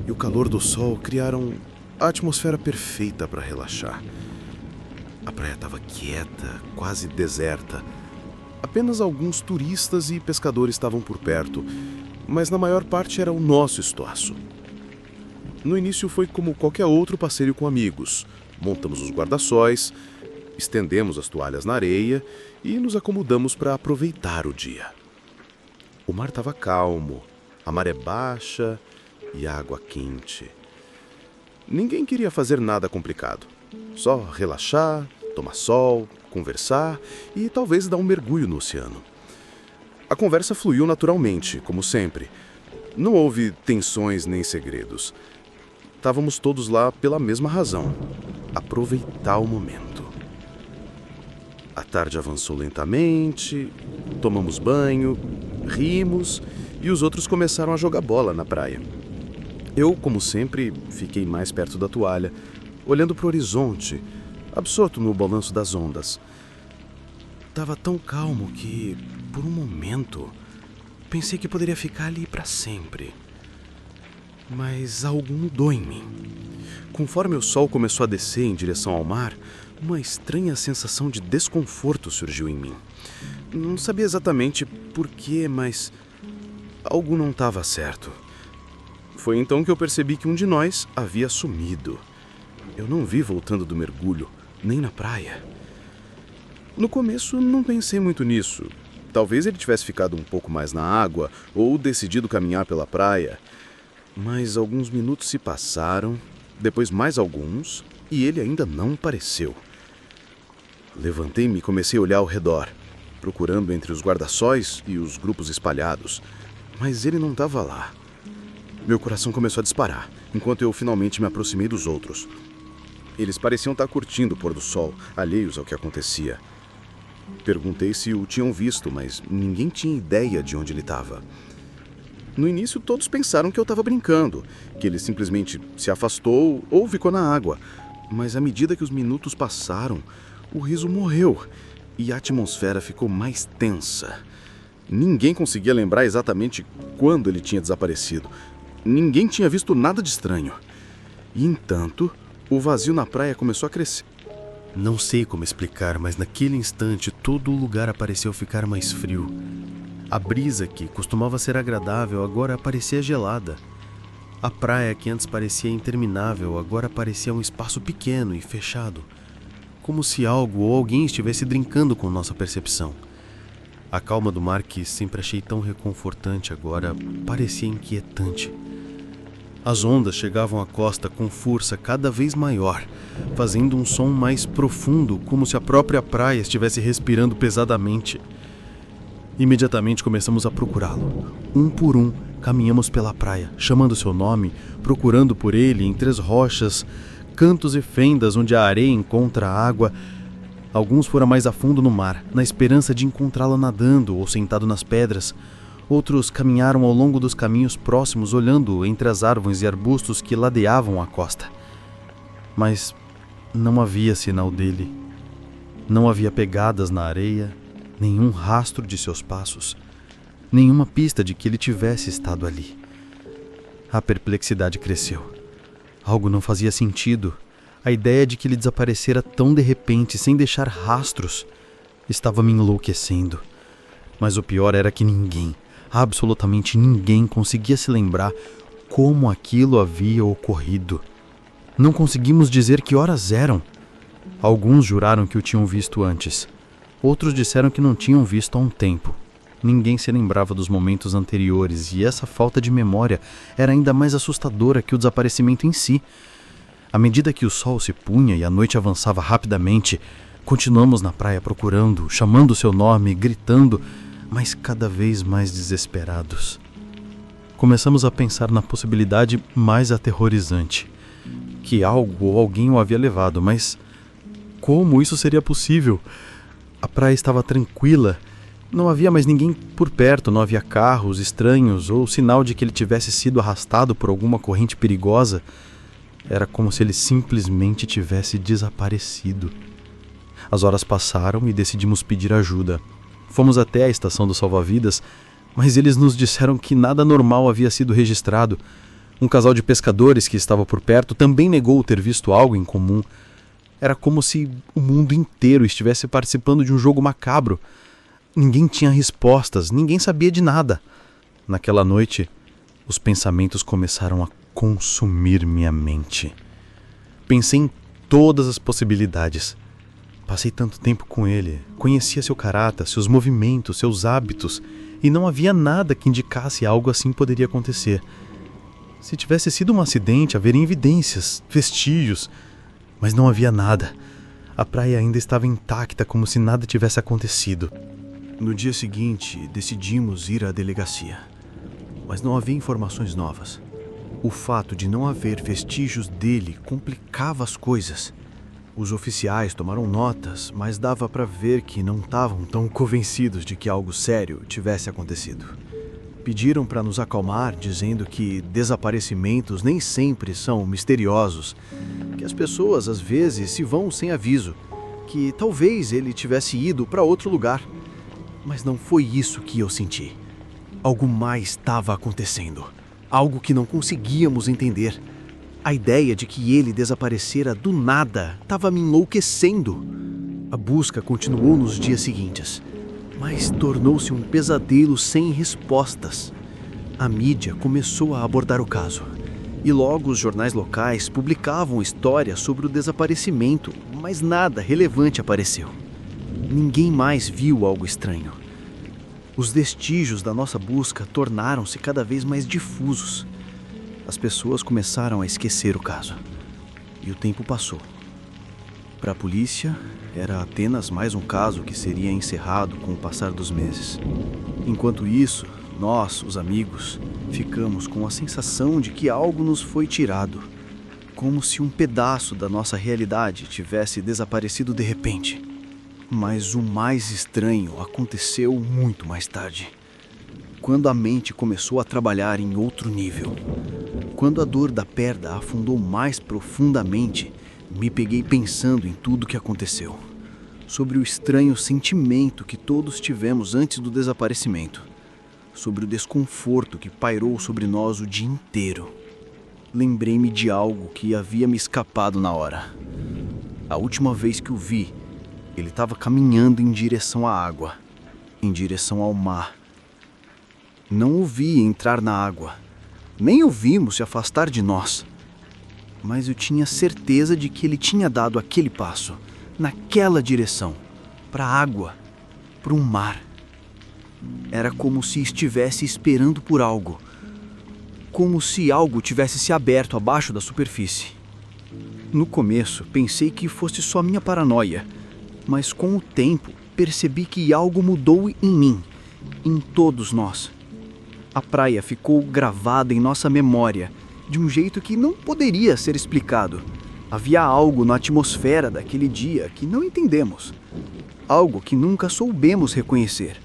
e o calor do sol criaram a atmosfera perfeita para relaxar. A praia estava quieta, quase deserta. Apenas alguns turistas e pescadores estavam por perto, mas na maior parte era o nosso espaço. No início foi como qualquer outro passeio com amigos. Montamos os guarda-sóis, estendemos as toalhas na areia e nos acomodamos para aproveitar o dia. O mar estava calmo, a maré baixa e a água quente. Ninguém queria fazer nada complicado. Só relaxar, tomar sol, conversar e talvez dar um mergulho no oceano. A conversa fluiu naturalmente, como sempre. Não houve tensões nem segredos. Estávamos todos lá pela mesma razão: aproveitar o momento. A tarde avançou lentamente, tomamos banho, rimos e os outros começaram a jogar bola na praia. Eu, como sempre, fiquei mais perto da toalha, olhando para o horizonte, absorto no balanço das ondas. Estava tão calmo que, por um momento, pensei que poderia ficar ali para sempre. Mas algo mudou em mim. Conforme o sol começou a descer em direção ao mar, uma estranha sensação de desconforto surgiu em mim. Não sabia exatamente por quê, mas algo não estava certo. Foi então que eu percebi que um de nós havia sumido. Eu não vi voltando do mergulho, nem na praia. No começo, não pensei muito nisso. Talvez ele tivesse ficado um pouco mais na água ou decidido caminhar pela praia. Mas alguns minutos se passaram, depois mais alguns, e ele ainda não apareceu. Levantei-me e comecei a olhar ao redor, procurando entre os guarda-sóis e os grupos espalhados, mas ele não estava lá. Meu coração começou a disparar, enquanto eu finalmente me aproximei dos outros. Eles pareciam estar curtindo o pôr do sol, alheios ao que acontecia. Perguntei se o tinham visto, mas ninguém tinha ideia de onde ele estava. No início, todos pensaram que eu estava brincando, que ele simplesmente se afastou ou ficou na água. Mas à medida que os minutos passaram, o riso morreu e a atmosfera ficou mais tensa. Ninguém conseguia lembrar exatamente quando ele tinha desaparecido. Ninguém tinha visto nada de estranho. E, entanto, o vazio na praia começou a crescer. Não sei como explicar, mas naquele instante todo o lugar pareceu ficar mais frio. A brisa, que costumava ser agradável, agora parecia gelada. A praia, que antes parecia interminável, agora parecia um espaço pequeno e fechado, como se algo ou alguém estivesse brincando com nossa percepção. A calma do mar, que sempre achei tão reconfortante, agora parecia inquietante. As ondas chegavam à costa com força cada vez maior, fazendo um som mais profundo, como se a própria praia estivesse respirando pesadamente. Imediatamente começamos a procurá-lo. Um por um, caminhamos pela praia, chamando seu nome, procurando por ele entre as rochas, cantos e fendas onde a areia encontra a água. Alguns foram mais a fundo no mar, na esperança de encontrá-lo nadando ou sentado nas pedras. Outros caminharam ao longo dos caminhos próximos, olhando entre as árvores e arbustos que ladeavam a costa. Mas não havia sinal dele. Não havia pegadas na areia, nenhum rastro de seus passos, nenhuma pista de que ele tivesse estado ali. A perplexidade cresceu. Algo não fazia sentido. A ideia de que ele desaparecera tão de repente, sem deixar rastros, estava me enlouquecendo. Mas o pior era que ninguém, absolutamente ninguém, conseguia se lembrar como aquilo havia ocorrido. Não conseguimos dizer que horas eram. Alguns juraram que o tinham visto antes. Outros disseram que não tinham visto há um tempo. Ninguém se lembrava dos momentos anteriores, e essa falta de memória era ainda mais assustadora que o desaparecimento em si. À medida que o sol se punha e a noite avançava rapidamente, continuamos na praia procurando, chamando seu nome, gritando, mas cada vez mais desesperados. Começamos a pensar na possibilidade mais aterrorizante, que algo ou alguém o havia levado, mas como isso seria possível? A praia estava tranquila, não havia mais ninguém por perto, não havia carros estranhos ou sinal de que ele tivesse sido arrastado por alguma corrente perigosa. Era como se ele simplesmente tivesse desaparecido. As horas passaram e decidimos pedir ajuda. Fomos até a estação do salva-vidas, mas eles nos disseram que nada normal havia sido registrado. Um casal de pescadores que estava por perto também negou ter visto algo em comum. Era como se o mundo inteiro estivesse participando de um jogo macabro. Ninguém tinha respostas, ninguém sabia de nada. Naquela noite, os pensamentos começaram a consumir minha mente. Pensei em todas as possibilidades. Passei tanto tempo com ele, conhecia seu caráter, seus movimentos, seus hábitos, e não havia nada que indicasse algo assim poderia acontecer. Se tivesse sido um acidente, haveria evidências, vestígios, mas não havia nada. A praia ainda estava intacta, como se nada tivesse acontecido. No dia seguinte, decidimos ir à delegacia, mas não havia informações novas. O fato de não haver vestígios dele complicava as coisas. Os oficiais tomaram notas, mas dava para ver que não estavam tão convencidos de que algo sério tivesse acontecido. Pediram para nos acalmar, dizendo que desaparecimentos nem sempre são misteriosos, que as pessoas às vezes se vão sem aviso, que talvez ele tivesse ido para outro lugar. Mas não foi isso que eu senti. Algo mais estava acontecendo. Algo que não conseguíamos entender. A ideia de que ele desaparecera do nada estava me enlouquecendo. A busca continuou nos dias seguintes, mas tornou-se um pesadelo sem respostas. A mídia começou a abordar o caso, e logo os jornais locais publicavam histórias sobre o desaparecimento, mas nada relevante apareceu. Ninguém mais viu algo estranho. Os vestígios da nossa busca tornaram-se cada vez mais difusos. As pessoas começaram a esquecer o caso. E o tempo passou. Para a polícia, era apenas mais um caso que seria encerrado com o passar dos meses. Enquanto isso, nós, os amigos, ficamos com a sensação de que algo nos foi tirado. Como se um pedaço da nossa realidade tivesse desaparecido de repente. Mas o mais estranho aconteceu muito mais tarde. Quando a mente começou a trabalhar em outro nível. Quando a dor da perda afundou mais profundamente, me peguei pensando em tudo o que aconteceu. Sobre o estranho sentimento que todos tivemos antes do desaparecimento. Sobre o desconforto que pairou sobre nós o dia inteiro. Lembrei-me de algo que havia me escapado na hora. A última vez que o vi, ele estava caminhando em direção à água, em direção ao mar. Não o vi entrar na água. Nem o vimos se afastar de nós. Mas eu tinha certeza de que ele tinha dado aquele passo, naquela direção, para a água, para um mar. Era como se estivesse esperando por algo. Como se algo tivesse se aberto abaixo da superfície. No começo, pensei que fosse só minha paranoia, mas com o tempo, percebi que algo mudou em mim, em todos nós. A praia ficou gravada em nossa memória, de um jeito que não poderia ser explicado. Havia algo na atmosfera daquele dia que não entendemos. Algo que nunca soubemos reconhecer.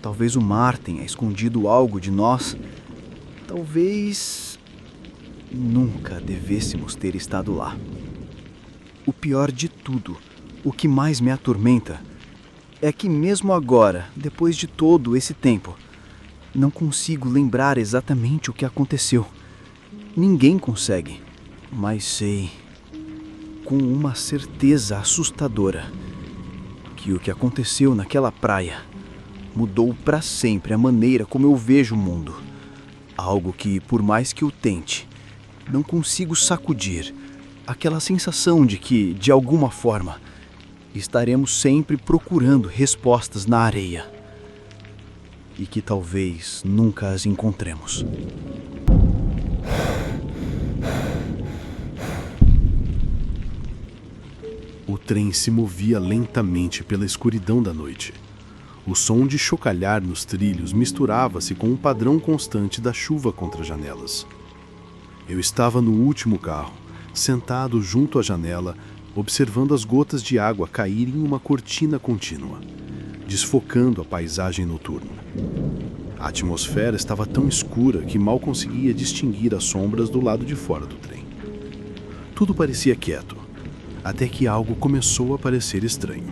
Talvez o mar tenha escondido algo de nós. Talvez nunca devêssemos ter estado lá. O pior de tudo, o que mais me atormenta, é que mesmo agora, depois de todo esse tempo, não consigo lembrar exatamente o que aconteceu. Ninguém consegue, mas sei, com uma certeza assustadora, que o que aconteceu naquela praia mudou para sempre a maneira como eu vejo o mundo. Algo que, por mais que eu tente, não consigo sacudir. Aquela sensação de que, de alguma forma, estaremos sempre procurando respostas na areia. E que talvez nunca as encontremos. O trem se movia lentamente pela escuridão da noite. O som de chocalhar nos trilhos misturava-se com o padrão constante da chuva contra as janelas. Eu estava no último carro, sentado junto à janela, observando as gotas de água caírem em uma cortina contínua, desfocando a paisagem noturna. A atmosfera estava tão escura que mal conseguia distinguir as sombras do lado de fora do trem. Tudo parecia quieto, até que algo começou a parecer estranho.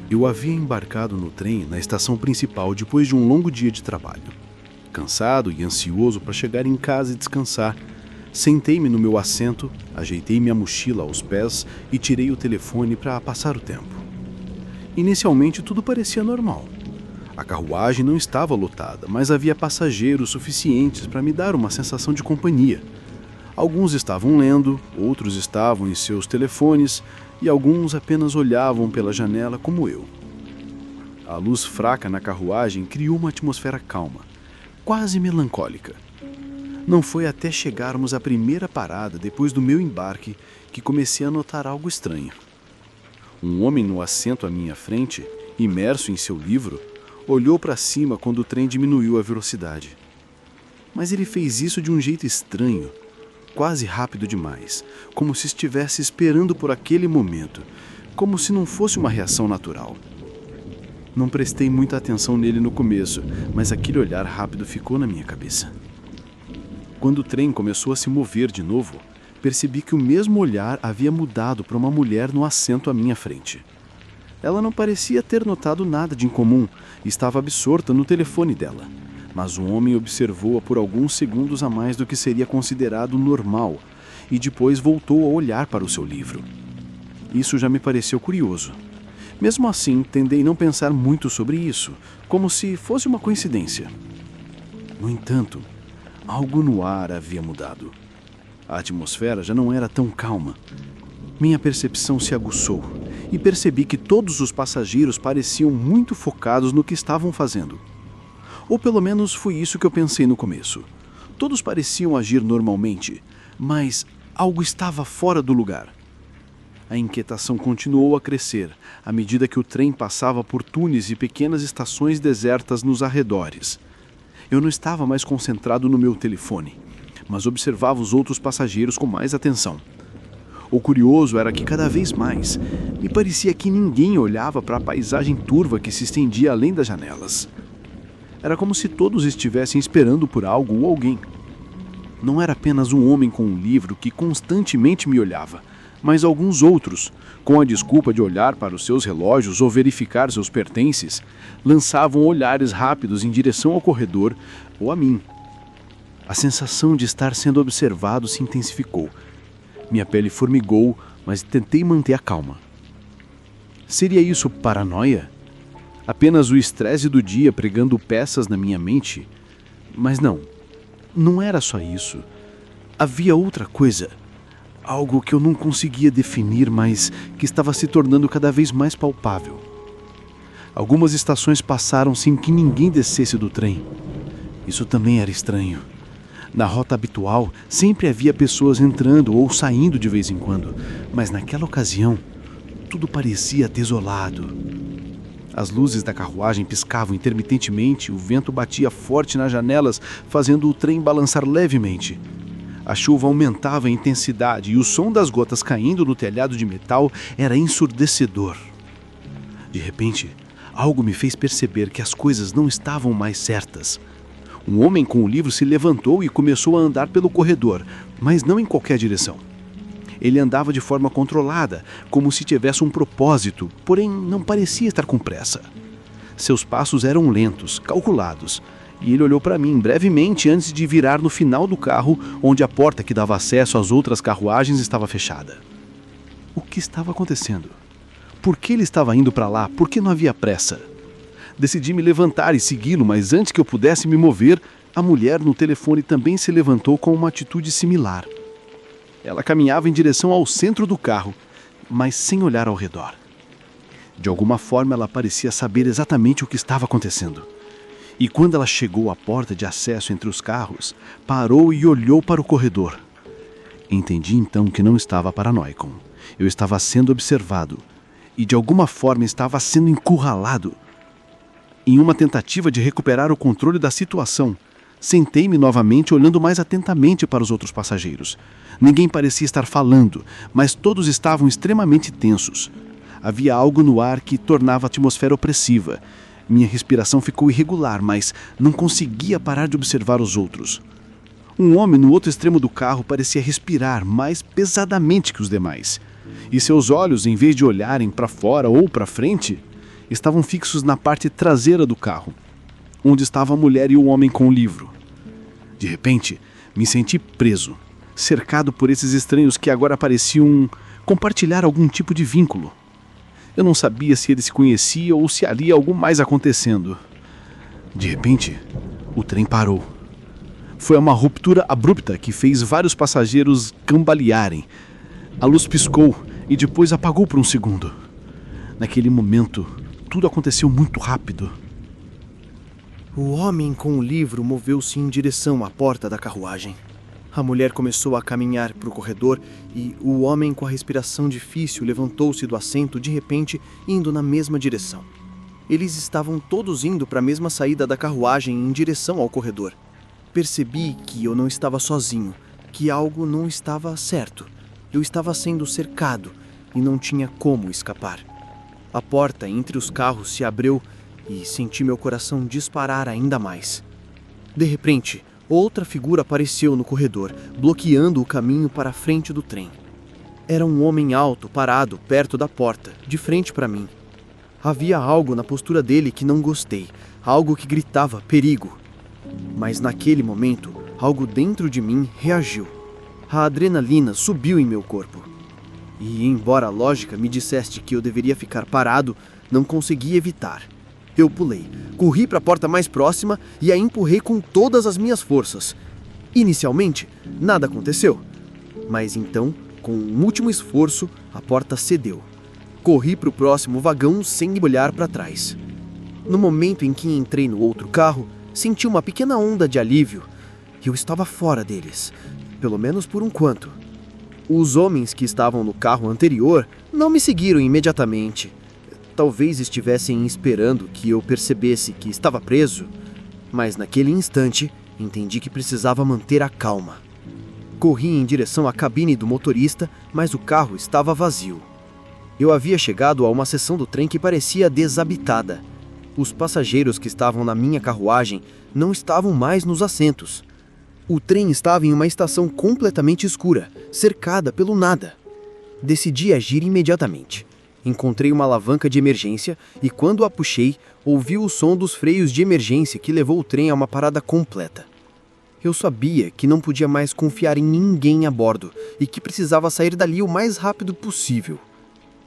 Eu havia embarcado no trem na estação principal depois de um longo dia de trabalho. Cansado e ansioso para chegar em casa e descansar, sentei-me no meu assento, ajeitei minha mochila aos pés e tirei o telefone para passar o tempo. Inicialmente tudo parecia normal. A carruagem não estava lotada, mas havia passageiros suficientes para me dar uma sensação de companhia. Alguns estavam lendo, outros estavam em seus telefones e alguns apenas olhavam pela janela como eu. A luz fraca na carruagem criou uma atmosfera calma, quase melancólica. Não foi até chegarmos à primeira parada depois do meu embarque que comecei a notar algo estranho. Um homem no assento à minha frente, imerso em seu livro, olhou para cima quando o trem diminuiu a velocidade. Mas ele fez isso de um jeito estranho, quase rápido demais, como se estivesse esperando por aquele momento, como se não fosse uma reação natural. Não prestei muita atenção nele no começo, mas aquele olhar rápido ficou na minha cabeça. Quando o trem começou a se mover de novo, percebi que o mesmo olhar havia mudado para uma mulher no assento à minha frente. Ela não parecia ter notado nada de incomum e estava absorta no telefone dela. Mas o homem observou-a por alguns segundos a mais do que seria considerado normal e depois voltou a olhar para o seu livro. Isso já me pareceu curioso. Mesmo assim, tendei não pensar muito sobre isso, como se fosse uma coincidência. No entanto, algo no ar havia mudado. A atmosfera já não era tão calma. Minha percepção se aguçou e percebi que todos os passageiros pareciam muito focados no que estavam fazendo. Ou pelo menos foi isso que eu pensei no começo. Todos pareciam agir normalmente, mas algo estava fora do lugar. A inquietação continuou a crescer à medida que o trem passava por túneis e pequenas estações desertas nos arredores. Eu não estava mais concentrado no meu telefone, mas observava os outros passageiros com mais atenção. O curioso era que cada vez mais me parecia que ninguém olhava para a paisagem turva que se estendia além das janelas. Era como se todos estivessem esperando por algo ou alguém. Não era apenas um homem com um livro que constantemente me olhava, mas alguns outros, com a desculpa de olhar para os seus relógios ou verificar seus pertences, lançavam olhares rápidos em direção ao corredor ou a mim. A sensação de estar sendo observado se intensificou. Minha pele formigou, mas tentei manter a calma. Seria isso paranoia? Apenas o estresse do dia pregando peças na minha mente? Mas não. não era só isso. Havia outra coisa. Algo que eu não conseguia definir, mas que estava se tornando cada vez mais palpável. Algumas estações passaram sem que ninguém descesse do trem. Isso também era estranho. Na rota habitual, sempre havia pessoas entrando ou saindo de vez em quando, mas naquela ocasião, tudo parecia desolado. As luzes da carruagem piscavam intermitentemente, o vento batia forte nas janelas, fazendo o trem balançar levemente. A chuva aumentava em intensidade e o som das gotas caindo no telhado de metal era ensurdecedor. De repente, algo me fez perceber que as coisas não estavam mais certas. Um homem com o livro se levantou e começou a andar pelo corredor, mas não em qualquer direção. Ele andava de forma controlada, como se tivesse um propósito, porém não parecia estar com pressa. Seus passos eram lentos, calculados, e ele olhou para mim brevemente antes de virar no final do carro, onde a porta que dava acesso às outras carruagens estava fechada. O que estava acontecendo? Por que ele estava indo para lá? Por que não havia pressa? Decidi me levantar e segui-lo, mas antes que eu pudesse me mover, a mulher no telefone também se levantou com uma atitude similar. Ela caminhava em direção ao centro do carro, mas sem olhar ao redor. De alguma forma, ela parecia saber exatamente o que estava acontecendo. E quando ela chegou à porta de acesso entre os carros, parou e olhou para o corredor. Entendi então que não estava paranoico. Eu estava sendo observado e de alguma forma estava sendo encurralado. Em uma tentativa de recuperar o controle da situação, sentei-me novamente olhando mais atentamente para os outros passageiros. Ninguém parecia estar falando, mas todos estavam extremamente tensos. Havia algo no ar que tornava a atmosfera opressiva. Minha respiração ficou irregular, mas não conseguia parar de observar os outros. Um homem no outro extremo do carro parecia respirar mais pesadamente que os demais. E seus olhos, em vez de olharem para fora ou para frente, estavam fixos na parte traseira do carro, onde estava a mulher e o homem com o livro. De repente, me senti preso, cercado por esses estranhos que agora pareciam compartilhar algum tipo de vínculo. Eu não sabia se eles se conheciam ou se ali algo mais acontecendo. De repente, o trem parou. Foi uma ruptura abrupta que fez vários passageiros cambalearem. A luz piscou e depois apagou por um segundo. Naquele momento, tudo aconteceu muito rápido. O homem com o livro moveu-se em direção à porta da carruagem. A mulher começou a caminhar para o corredor e o homem com a respiração difícil levantou-se do assento de repente, indo na mesma direção. Eles estavam todos indo para a mesma saída da carruagem em direção ao corredor. Percebi que eu não estava sozinho, que algo não estava certo. Eu estava sendo cercado e não tinha como escapar. A porta entre os carros se abriu e senti meu coração disparar ainda mais. De repente, outra figura apareceu no corredor, bloqueando o caminho para a frente do trem. Era um homem alto, parado, perto da porta, de frente para mim. Havia algo na postura dele que não gostei, algo que gritava perigo. Mas naquele momento, algo dentro de mim reagiu. A adrenalina subiu em meu corpo. E, embora a lógica me dissesse que eu deveria ficar parado, não consegui evitar. Eu pulei, corri para a porta mais próxima e a empurrei com todas as minhas forças. Inicialmente, nada aconteceu. Mas então, com um último esforço, a porta cedeu. Corri para o próximo vagão sem olhar para trás. No momento em que entrei no outro carro, senti uma pequena onda de alívio. Eu estava fora deles, pelo menos por enquanto. Os homens que estavam no carro anterior não me seguiram imediatamente. Talvez estivessem esperando que eu percebesse que estava preso, mas naquele instante entendi que precisava manter a calma. Corri em direção à cabine do motorista, mas o carro estava vazio. Eu havia chegado a uma seção do trem que parecia desabitada. Os passageiros que estavam na minha carruagem não estavam mais nos assentos. O trem estava em uma estação completamente escura, cercada pelo nada. Decidi agir imediatamente. Encontrei uma alavanca de emergência e, quando a puxei, ouvi o som dos freios de emergência que levou o trem a uma parada completa. Eu sabia que não podia mais confiar em ninguém a bordo e que precisava sair dali o mais rápido possível.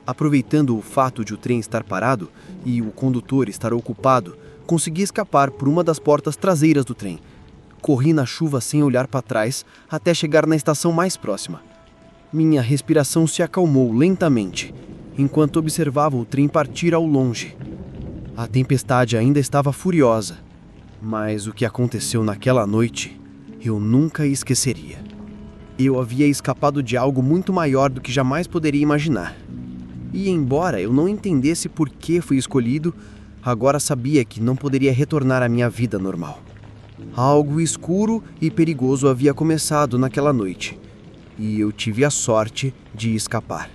Aproveitando o fato de o trem estar parado e o condutor estar ocupado, consegui escapar por uma das portas traseiras do trem. corri na chuva sem olhar para trás até chegar na estação mais próxima. Minha respiração se acalmou lentamente, enquanto observava o trem partir ao longe. A tempestade ainda estava furiosa, mas o que aconteceu naquela noite eu nunca esqueceria. Eu havia escapado de algo muito maior do que jamais poderia imaginar. E embora eu não entendesse por que fui escolhido, agora sabia que não poderia retornar à minha vida normal. Algo escuro e perigoso havia começado naquela noite, e eu tive a sorte de escapar.